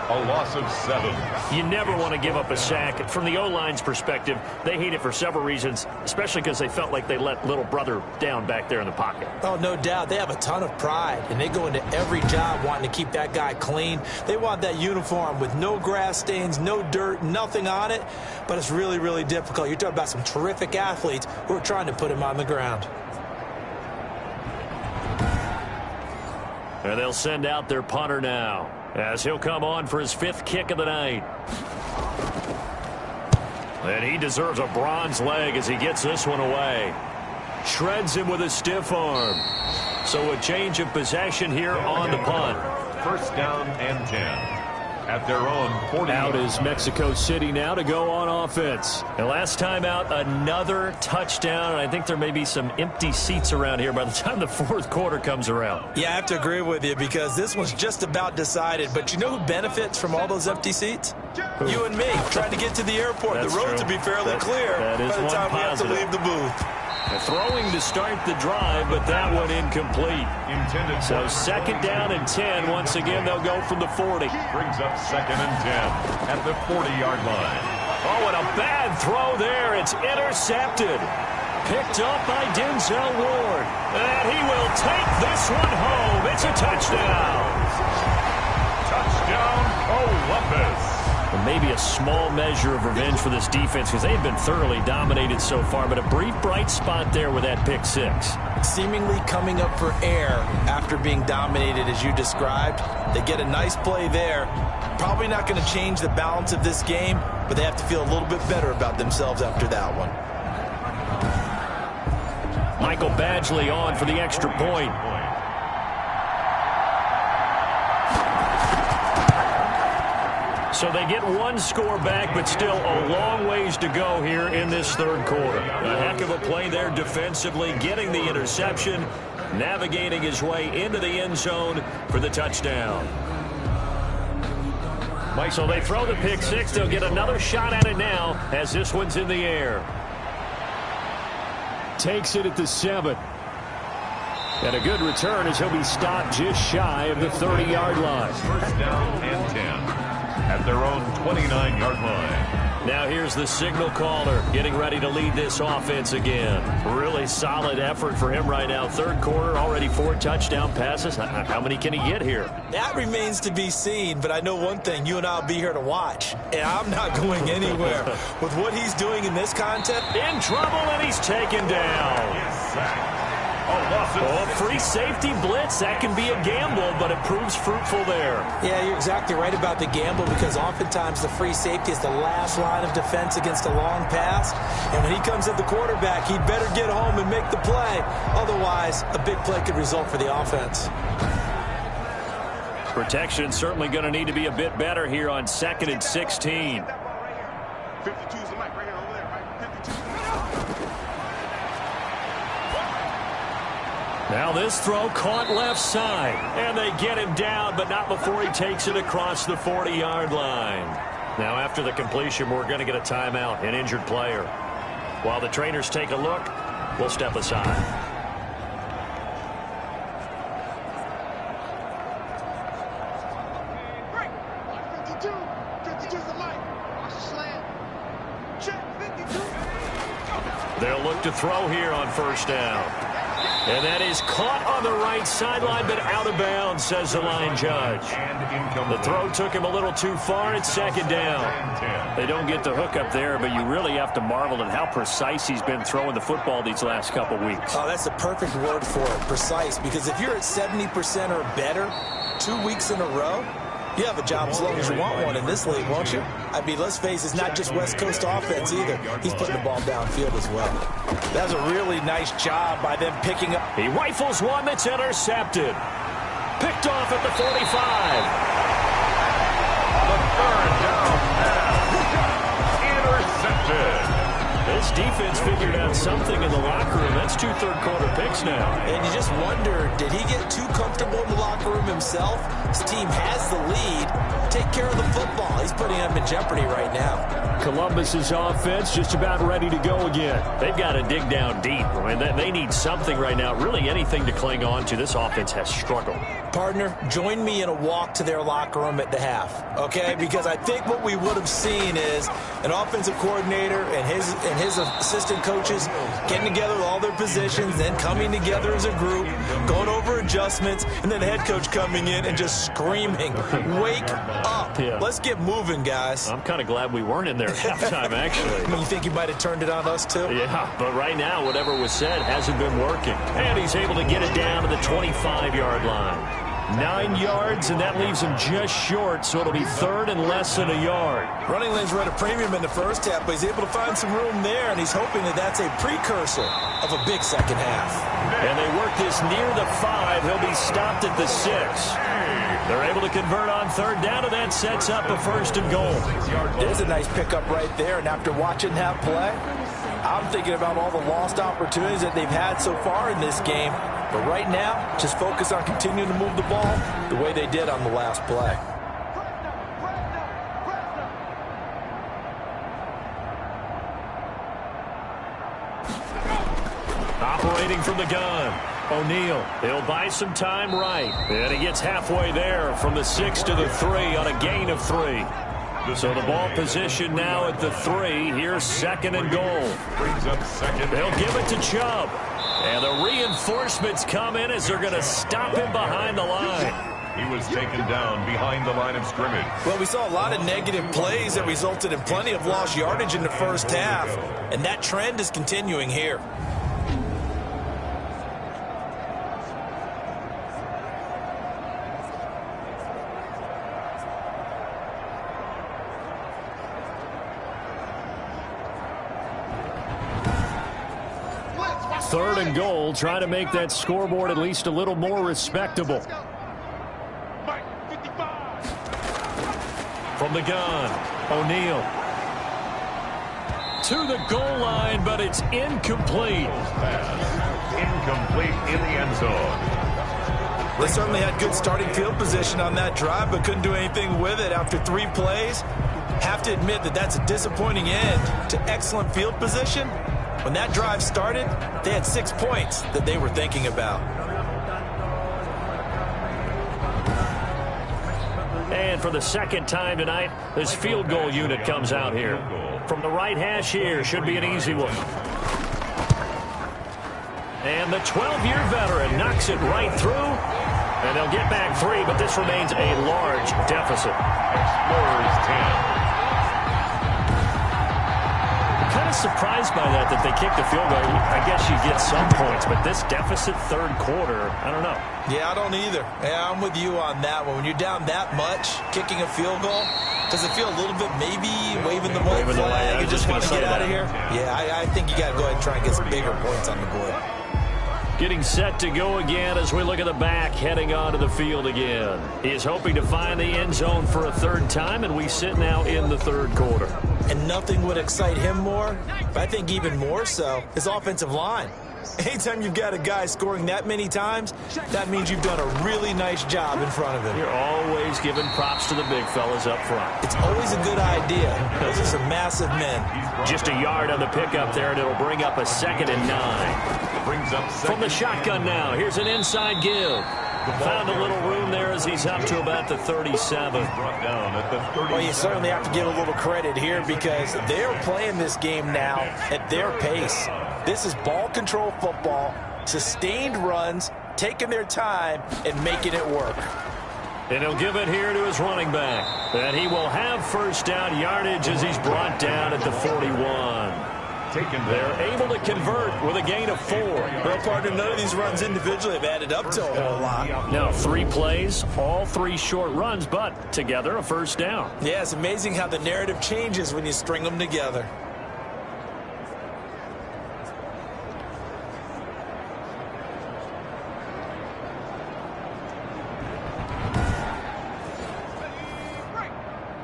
A loss of 7. You never want to give up a sack. From the O-line's perspective, they hate it for several reasons, especially because they felt like they let little brother down back there in the pocket. Oh, no doubt. They have a ton of pride, and they go into every job wanting to keep that guy clean. They want that uniform with no grass stains, no dirt, nothing on it, but it's really, really difficult. You're talking about some terrific athletes who are trying to put him on the ground. And they'll send out their punter now, as he'll come on for his 5th kick of the night. And he deserves a bronze leg as he gets this one away. Shreds him with a stiff arm. So a change of possession here on the punt. 1st down and 10. At their own 40. Out is Mexico City now to go on offense. And last time out, another touchdown. And I think there may be some empty seats around here by the time the 4th quarter comes around. Yeah, I have to agree with you because this one's just about decided. But you know who benefits from all those empty seats? You and me trying to get to the airport. That's the roads true. will be fairly clear that is by the one time we have to positive. leave the booth. Throwing to start the drive, but that one incomplete. Intended So for- second down and 10. Once again, they'll go from the 40. Brings up second and 10 at the 40-yard line. Oh, and a bad throw there. It's intercepted. Picked up by Denzel Ward. And he will take this one home. It's a touchdown. Touchdown, Columbus. And maybe a small measure of revenge for this defense because they've been thoroughly dominated so far, but a brief bright spot there with that pick six. Seemingly coming up for air after being dominated as you described. They get a nice play there. Probably not going to change the balance of this game, but they have to feel a little bit better about themselves after that one. Michael Badgley on for the extra point. So they get one score back, but still a long ways to go here in this third quarter. A heck of a play there defensively, getting the interception, navigating his way into the end zone for the touchdown. So they throw the pick six. They'll get another shot at it now as this one's in the air. Takes it at the 7. And a good return as he'll be stopped just shy of the 30-yard line. First down and 10 at their own 29-yard line. Now here's the signal caller getting ready to lead this offense again. Really solid effort for him right now. Third quarter, already 4 touchdown passes. How many can he get here? That remains to be seen, but I know one thing. You and I will be here to watch, and I'm not going anywhere. With what he's doing in this contest. In trouble, and he's taken down. Oh, free safety blitz. That can be a gamble, but it proves fruitful there. Yeah, you're exactly right about the gamble because oftentimes the free safety is the last line of defense against a long pass. And when he comes at the quarterback, he'd better get home and make the play. Otherwise, a big play could result for the offense. Protection certainly going to need to be a bit better here on 2nd and 16. 52's the mic right here over there, right? 52. Now this throw caught left side, and they get him down, but not before he takes it across the 40-yard line. Now after the completion, we're going to get a timeout, an injured player. While the trainers take a look, we'll step aside. Break. 52. 52's the mic. Watch the slant. Check. 52. They'll look to throw here on first down. And that is caught on the right sideline, but out of bounds, says the line judge. The throw took him a little too far. It's second down. They don't get the hook up there, but you really have to marvel at how precise he's been throwing the football these last couple weeks. Oh, that's the perfect word for it, precise. Because if you're at 70% or better 2 weeks in a row, you have a job as long as you want one in this league, won't you? I mean, let's face it, it's not just West Coast offense either. He's putting the ball downfield as well. That was a really nice job by them picking up. He rifles one that's intercepted. Picked off at the 45. The third down pass. Intercepted. This defense figured out something in the locker room. That's 2 third-quarter picks now. And you just wonder, did he get too comfortable in the locker room himself? His team has the lead. Take care of the football. He's putting them in jeopardy right now. Columbus's offense just about ready to go again. They've got to dig down deep. I mean, they need something right now, really anything to cling on to. This offense has struggled. Partner, join me in a walk to their locker room at the half, okay? Because I think what we would have seen is an offensive coordinator and his assistant coaches getting together with all their positions, then coming together as a group, going over adjustments, and then the head coach coming in and just screaming, wake up. Yeah. Let's get moving, guys. I'm kind of glad we weren't in there at halftime, actually. I mean, you think you might have turned it on us, too? Yeah, but right now, whatever was said hasn't been working. And he's able to get it down to the 25-yard line. 9 yards, and that leaves him just short, so it'll be third and less than a yard. Running lanes were at a premium in the first half, but he's able to find some room there, and he's hoping that that's a precursor of a big second half. And they work this near the 5. He'll be stopped at the 6. They're able to convert on third down, and that sets up a first and goal. There's a nice pickup right there, and after watching that play, I'm thinking about all the lost opportunities that they've had so far in this game. But right now, just focus on continuing to move the ball the way they did on the last play. Operating from the gun. O'Neal, he'll buy some time right. And he gets halfway there from the 6 to the 3 on a gain of 3. So the ball position now at the 3. Here's 2nd and goal. Brings up 2nd. They'll give it to Chubb. And the reinforcements come in as they're going to stop him behind the line. He was taken down behind the line of scrimmage. Well, we saw a lot of negative plays that resulted in plenty of lost yardage in the first half. And that trend is continuing here. Third and goal, trying to make that scoreboard at least a little more respectable. From the gun, O'Neal. To the goal line, but it's incomplete. Incomplete in the end zone. They certainly had good starting field position on that drive, but couldn't do anything with it after 3 plays. Have to admit that that's a disappointing end to excellent field position. When that drive started, they had 6 points that they were thinking about. And for the second time tonight, this field goal unit comes out here. From the right hash here, should be an easy one. And the 12-year veteran knocks it right through. And they'll get back 3, but this remains a large deficit. Explorers 10. Kind of surprised by that they kicked the field goal. I guess you get some points, but this deficit third quarter, I don't know. Yeah, I don't either. Yeah, I'm with you on that one. When you're down that much, kicking a field goal, does it feel a little bit maybe waving the white flag and just want to get out of here? Yeah, I think you got to go ahead and try and get some bigger points on the board. Getting set to go again as we look at the back, heading onto the field again. He is hoping to find the end zone for a third time, and we sit now in the third quarter. And nothing would excite him more, but I think even more so, his offensive line. Anytime you've got a guy scoring that many times, that means you've done a really nice job in front of him. You're always giving props to the big fellas up front. It's always a good idea. Those are some massive men. Just a yard on the pickup there, and it'll bring up a 2nd and 9. Brings up 2nd. From the shotgun now, here's an inside give. Found a little room there as he's up to about the 37. Brought down at the 30. Well, you certainly have to give a little credit here because they're playing this game now at their pace. This is ball control football, sustained runs, taking their time, and making it work. And he'll give it here to his running back. And he will have first down yardage as he's brought down at the 41. They're able to convert with a gain of 4. Well, partner, none of these runs individually have added up to a whole lot. Now, 3 plays, all 3 short runs, but together a first down. Yeah, it's amazing how the narrative changes when you string them together.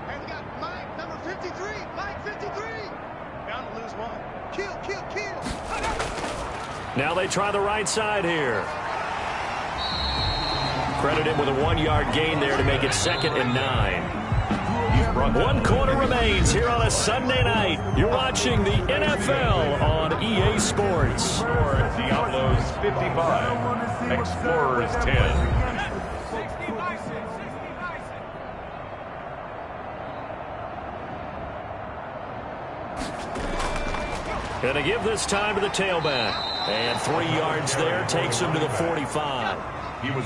And we got Mike, number 53. Mike, 53. Bound to lose one. Kill, kill, kill. Now they try the right side here. Credit him with a 1-yard gain there to make it 2nd and 9. 1 quarter remains here on a Sunday night. You're watching the NFL on EA Sports. The Outlaws 55. Explorers 10. Going to give this time to the tailback. And 3 yards there takes him to the 45.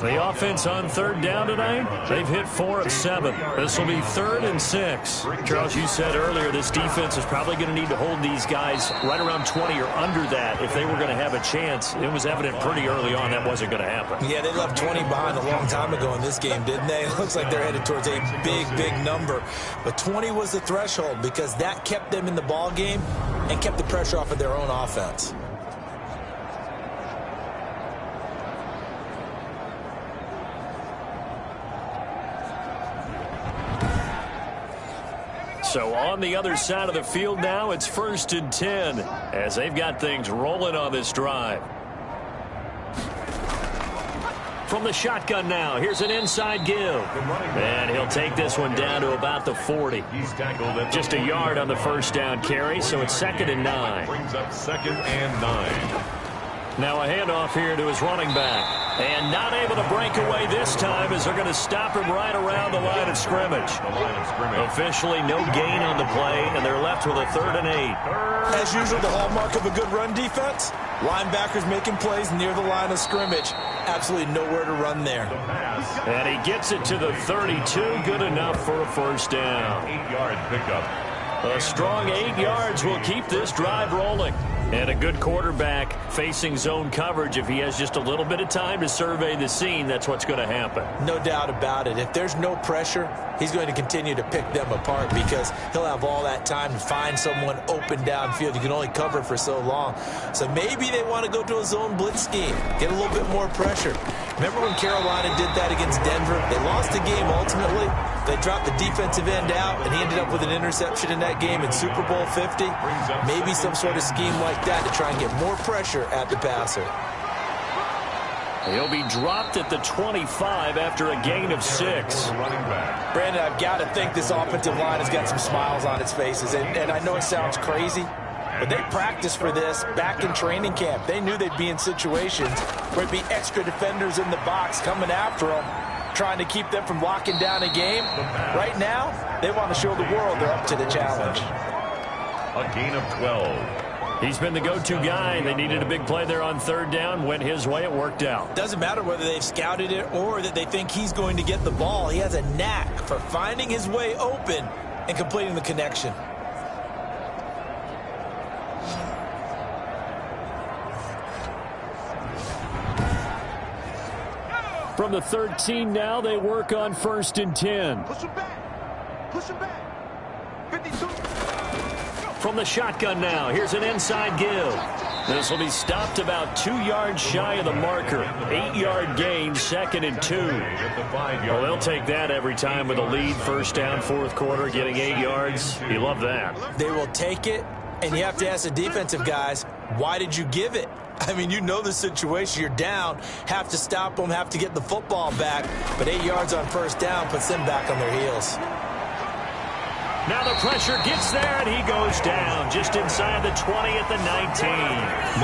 The offense on third down tonight, they've hit 4 of 7. This will be 3rd and 6. Charles, you said earlier this defense is probably going to need to hold these guys right around 20 or under that if they were going to have a chance. It was evident pretty early on that wasn't going to happen. Yeah, they left 20 behind a long time ago in this game, didn't they? It looks like they're headed towards a big, big number. But 20 was the threshold because that kept them in the ball game and kept the pressure off of their own offense. So on the other side of the field now, it's 1st and 10 as they've got things rolling on this drive. From the shotgun now, here's an inside give. And he'll take this one down to about the 40. Just a yard on the first down carry, so it's 2nd and 9. Brings up 2nd and 9. Now a handoff here to his running back. And not able to break away this time as they're going to stop him right around the line of scrimmage. Officially no gain on the play, and they're left with a 3rd and 8. As usual, the hallmark of a good run defense, linebackers making plays near the line of scrimmage. Absolutely nowhere to run there. And he gets it to the 32. Good enough for a 1st down. 8-yard pickup. A strong 8 yards will keep this drive rolling. And a good quarterback facing zone coverage. If he has just a little bit of time to survey the scene, that's what's going to happen. No doubt about it. If there's no pressure, he's going to continue to pick them apart because he'll have all that time to find someone open downfield. You can only cover for so long. So maybe they want to go to a zone blitz scheme, get a little bit more pressure. Remember when Carolina did that against Denver? They lost the game ultimately. They dropped the defensive end out, and he ended up with an interception in that game in Super Bowl 50. Maybe some sort of scheme like that to try and get more pressure at the passer. He'll be dropped at the 25 after a gain of 6. Brandon, I've got to think this offensive line has got some smiles on its faces. And I know it sounds crazy, but they practiced for this back in training camp. They knew they'd be in situations where it'd be extra defenders in the box coming after them, trying to keep them from locking down a game. Right now, they want to show the world they're up to the challenge. A gain of 12. He's been the go-to guy. They needed a big play there on 3rd down. Went his way. It worked out. Doesn't matter whether they've scouted it or that they think he's going to get the ball. He has a knack for finding his way open and completing the connection. From the 13 now, they work on 1st and 10. Push him back. Push him back. 52. From the shotgun now, here's an inside give. This will be stopped about 2 yards shy of the marker. 8-yard gain, 2nd and 2. Well, they'll take that every time with a lead. 1st down, 4th quarter, getting 8 yards. You love that. They will take it, and you have to ask the defensive guys, why did you give it? I mean, you know the situation. You're down, have to stop them, have to get the football back. But 8 yards on 1st down puts them back on their heels. Now the pressure gets there, and he goes down just inside the 20 at the 19.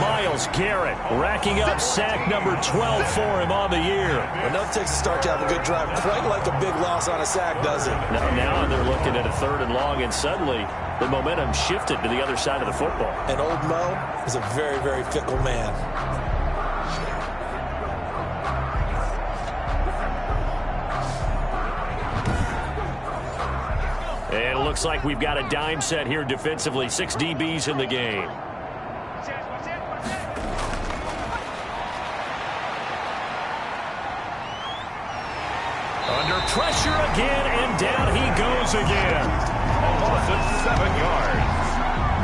Myles Garrett racking up sack number 12 for him on the year. Enough takes a start to have a good drive. Quite like a big loss on a sack, does it? Now they're looking at a 3rd and long, and suddenly the momentum shifted to the other side of the football. And old Mo is a very, very fickle man. And it looks like we've got a dime set here defensively. 6 DBs in the game. Under pressure again, and down he goes again. A loss of 7 yards.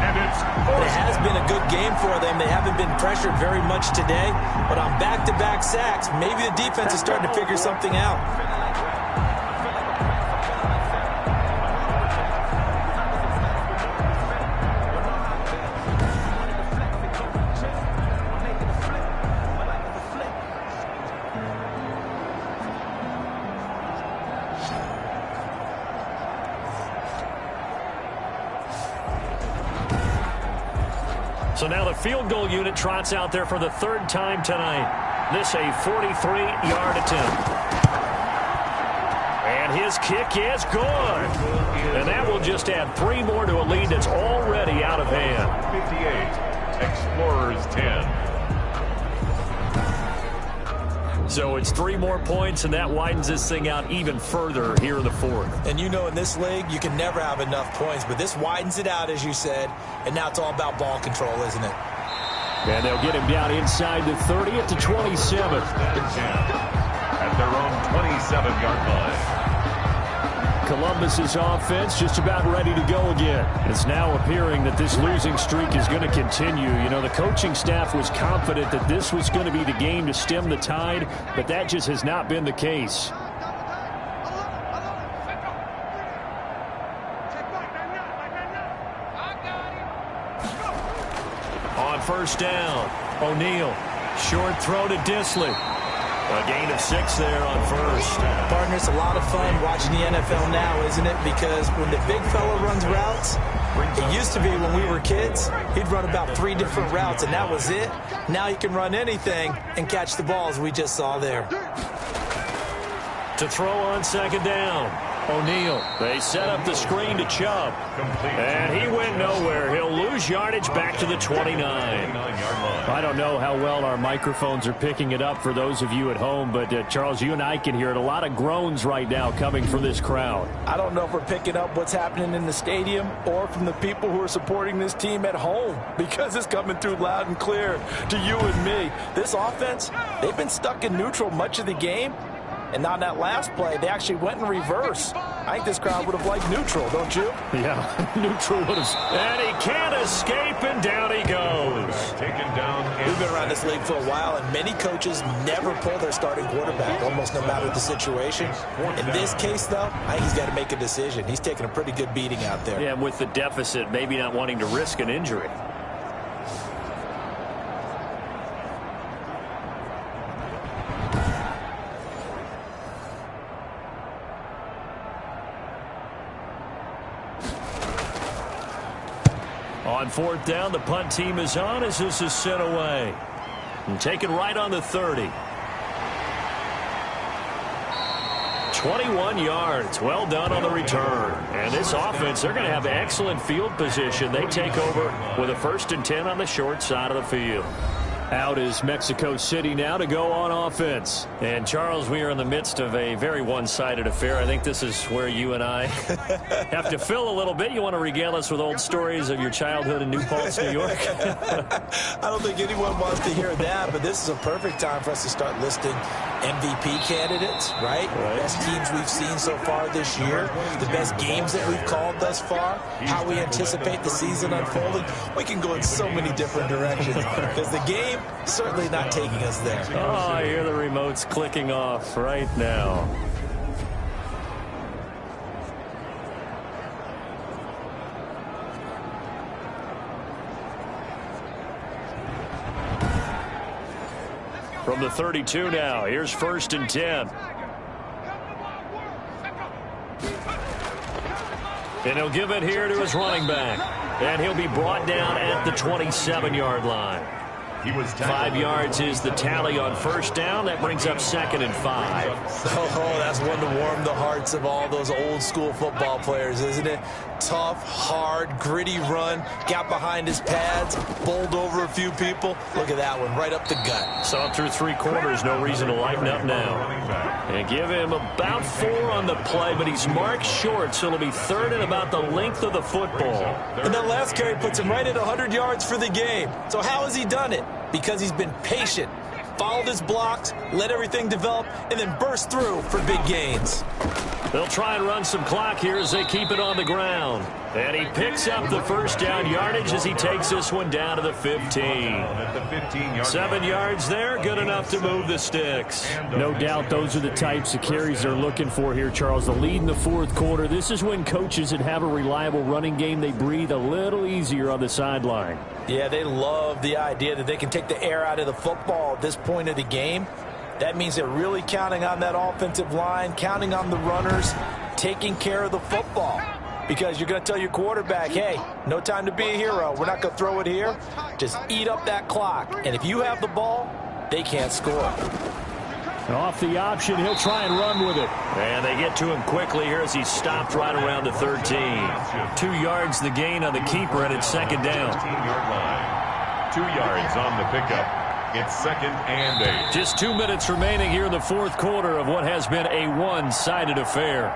And it's It has been a good game for them. They haven't been pressured very much today. But on back-to-back sacks, maybe the defense is starting to figure something out. So now the field goal unit trots out there for the 3rd time tonight. This a 43-yard attempt. And his kick is good. And that will just add 3 more to a lead that's already out of hand. 58. Explorers 10. So it's 3 more points, and that widens this thing out even further here in the 4th. And you know in this league, you can never have enough points, but this widens it out, as you said, and now it's all about ball control, isn't it? And they'll get him down inside the 30 at the 27. At their own 27-yard line. Columbus's offense just about ready to go again. It's now appearing that this losing streak is going to continue. You know, the coaching staff was confident that this was going to be the game to stem the tide, but that just has not been the case. On 1st down, O'Neal. Short throw to Dissly. A gain of 6 there on 1st. Partner, it's a lot of fun watching the NFL now, isn't it? Because when the big fella runs routes, It used to be when we were kids, he'd run about 3 different routes, and that was it. Now he can run anything and catch the ball, as we just saw there. To throw on second down, O'Neal. They set up the screen to Chubb. And he went nowhere. He'll lose yardage back to the 29. I don't know how well our microphones are picking it up for those of you at home, but Charles, you and I can hear it. A lot of groans right now coming from this crowd. I don't know if we're picking up what's happening in the stadium or from the people who are supporting this team at home, because it's coming through loud and clear to you and me. This offense, they've been stuck in neutral much of the game. And on that last play, they actually went in reverse. I think this crowd would have liked neutral, don't you? Yeah, neutral would have. And he can't escape, and down he goes. Taken down. We've been around this league for a while, and many coaches never pull their starting quarterback, almost no matter the situation. In this case, though, I think he's got to make a decision. He's taking a pretty good beating out there. Yeah, and with the deficit, maybe not wanting to risk an injury. On fourth down, the punt team is on as this is sent away. And taken right on the 30. 21 yards. Well done on the return. And this offense, they're going to have excellent field position. They take over with a 1st and 10 on the short side of the field. Out is Mexico City now to go on offense. And, Charles, we are in the midst of a very one-sided affair. I think this is where you and I have to fill a little bit. You want to regale us with old stories of your childhood in New Paltz, New York? I don't think anyone wants to hear that, but this is a perfect time for us to start listing MVP candidates, right? Best teams we've seen so far this year, the best games that we've called thus far, how we anticipate the season unfolding. We can go in so many different directions because the game certainly not taking us there. Oh, I hear the remotes clicking off right now. From the 32 now, here's 1st and 10. And he'll give it here to his running back. And he'll be brought down at the 27-yard line. 5 yards is the tally on 1st down. That brings up 2nd and 5. Oh, that's one to warm the hearts of all those old school football players, isn't it? Tough, hard, gritty run. Got behind his pads, bowled over a few people. Look at that one, right up the gut. Saw through 3 quarters. No reason to lighten up now. And give him about 4 on the play, but he's marked short, so it'll be 3rd and about the length of the football. And that last carry puts him right at 100 yards for the game. So how has he done it? Because he's been patient, followed his blocks, let everything develop, and then burst through for big gains. They'll try and run some clock here as they keep it on the ground. And he picks up the 1st down yardage as he takes this one down to the 15. 7 yards there, good enough to move the sticks. No doubt those are the types of carries they're looking for here, Charles. The lead in the 4th quarter. This is when coaches that have a reliable running game, they breathe a little easier on the sideline. Yeah, they love the idea that they can take the air out of the football at this point of the game. That means they're really counting on that offensive line, counting on the runners, taking care of the football. Because you're going to tell your quarterback, hey, no time to be a hero. We're not going to throw it here. Just eat up that clock. And if you have the ball, they can't score. Off the option, he'll try and run with it. And they get to him quickly here as he's stopped right around the 13. 2 yards the gain on the keeper, and it's 2nd down. 2 yards on the pickup. It's 2nd and 8. Just 2 minutes remaining here in the 4th quarter of what has been a one-sided affair.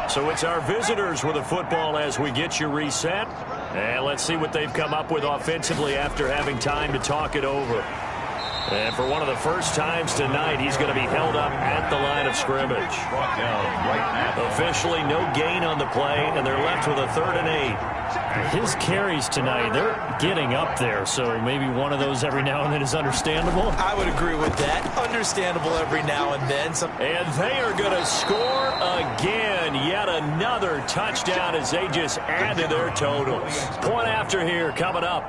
So it's our visitors with the football as we get you reset. And let's see what they've come up with offensively after having time to talk it over. And for one of the first times tonight, he's going to be held up at the line of scrimmage. Officially no gain on the play, and they're left with a 3rd and 8. His carries tonight, they're getting up there, so maybe one of those every now and then is understandable. I would agree with that. Understandable every now and then. And they are going to score again. Yet another touchdown as they just add to their totals. Point after here coming up.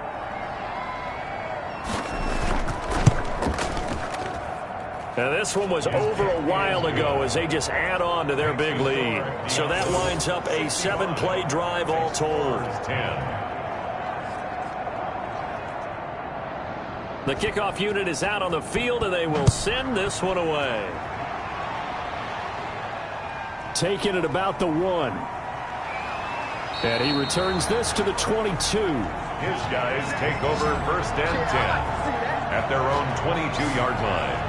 Now, this one was over a while ago as they just add on to their big lead. So that lines up a 7-play drive all told. 10. The kickoff unit is out on the field, and they will send this one away. Taking it about the 1. And he returns this to the 22. His guys take over 1st and 10 at their own 22-yard line.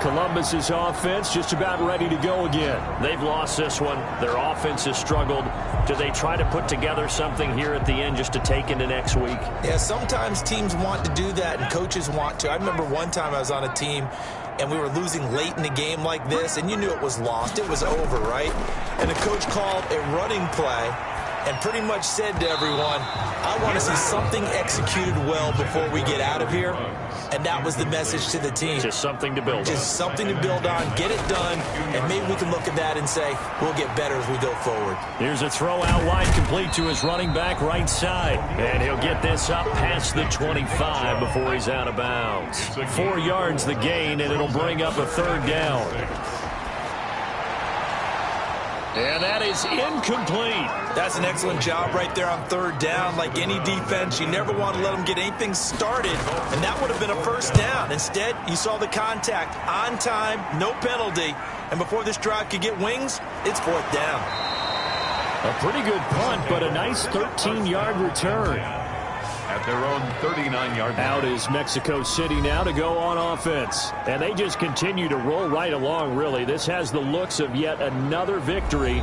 Columbus's offense just about ready to go again. They've lost this one. Their offense has struggled. Do they try to put together something here at the end just to take into next week? Yeah, sometimes teams want to do that and coaches want to. I remember one time I was on a team and we were losing late in the game like this, and you knew it was lost. It was over, right? And the coach called a running play and pretty much said to everyone, I want to see something executed well before we get out of here. And that was the message to the team. Just something to build on. Just something to build on, get it done, and maybe we can look at that and say, we'll get better as we go forward. Here's a throw out wide, complete to his running back right side. And he'll get this up past the 25 before he's out of bounds. 4 yards the gain, and it'll bring up a 3rd down. And that is incomplete. That's an excellent job right there on 3rd down. Like any defense, you never want to let them get anything started, and that would have been a 1st down. Instead, you saw the contact on time, no penalty, and before this drive could get wings, it's 4th down. A pretty good punt, but a nice 13-yard return. At their own 39-yard line. Out is Mexico City now to go on offense. And they just continue to roll right along, really. This has the looks of yet another victory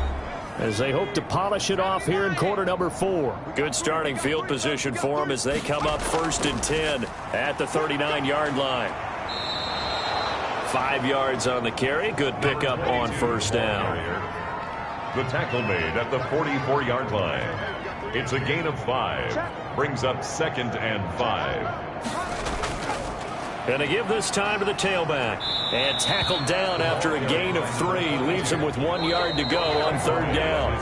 as they hope to polish it off here in quarter number 4. Good starting field position for them as they come up 1st and 10 at the 39-yard line. 5 yards on the carry. Good pickup on 1st down. The tackle made at the 44-yard line. It's a gain of 5. Brings up 2nd and 5. Going to give this time to the tailback. And tackled down after a gain of 3. Leaves him with 1 yard to go on 3rd down.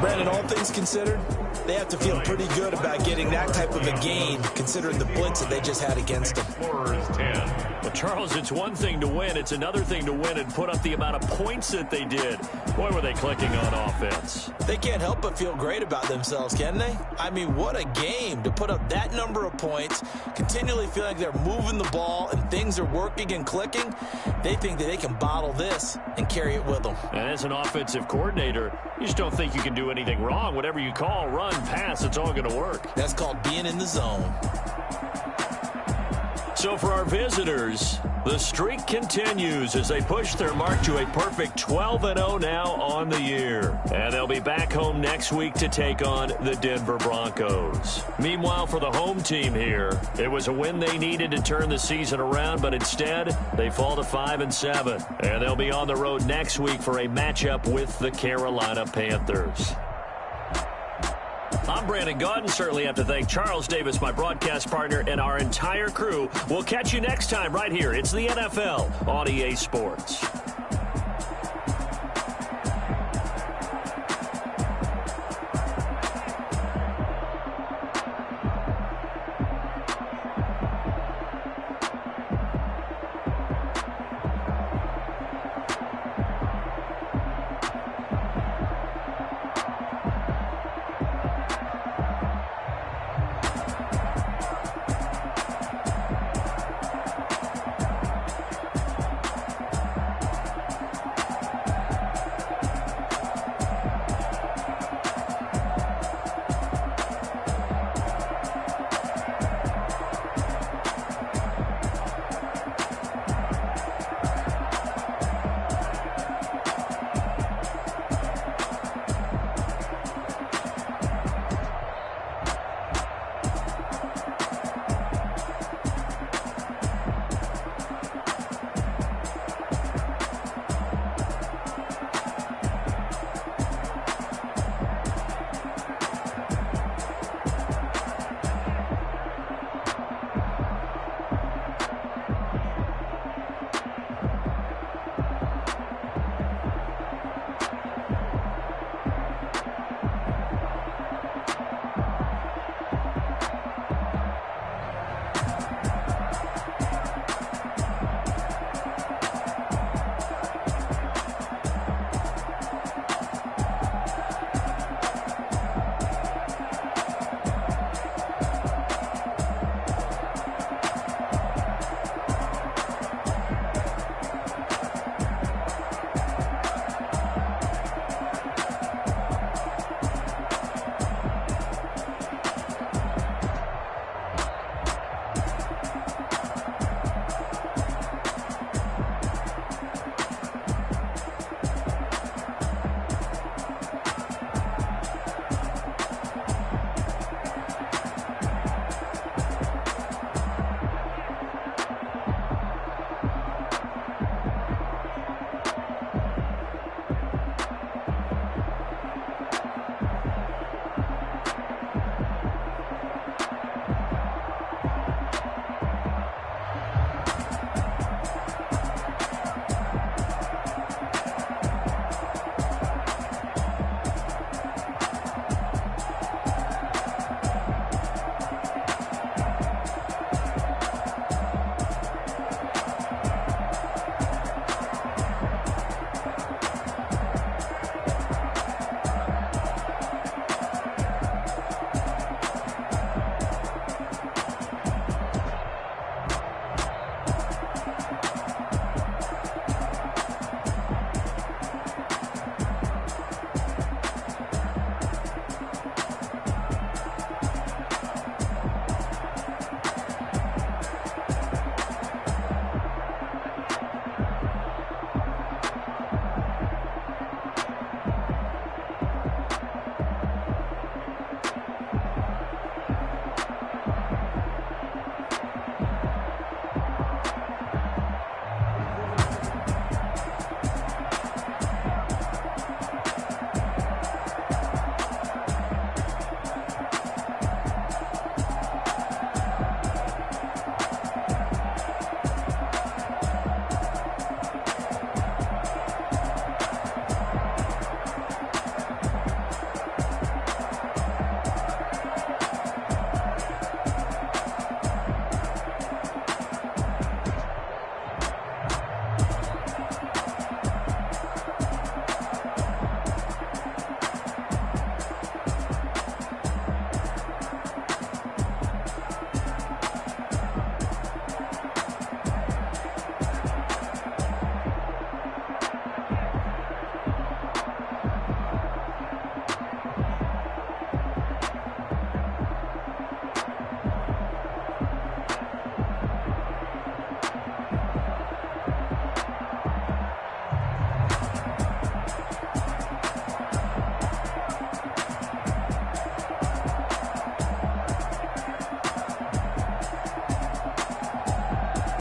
Brandon, all things considered, they have to feel pretty good about getting that type of a gain, considering the blitz that they just had against them. Well, Charles, it's one thing to win. It's another thing to win and put up the amount of points that they did. Boy, were they clicking on offense. They can't help but feel great about themselves, can they? I mean, what a game to put up that number of points, continually feel like they're moving the ball and things are working and clicking. They think that they can bottle this and carry it with them. And as an offensive coordinator, you just don't think you can do anything wrong. Whatever you call, run, pass, it's all going to work. That's called being in the zone. So for our visitors, the streak continues as they push their mark to a perfect 12-0 now on the year. And they'll be back home next week to take on the Denver Broncos. Meanwhile, for the home team here, it was a win they needed to turn the season around, but instead, they fall to 5-7. And they'll be on the road next week for a matchup with the Carolina Panthers. I'm Brandon Gaudin. Certainly have to thank Charles Davis, my broadcast partner, and our entire crew. We'll catch you next time right here. It's the NFL on EA Sports.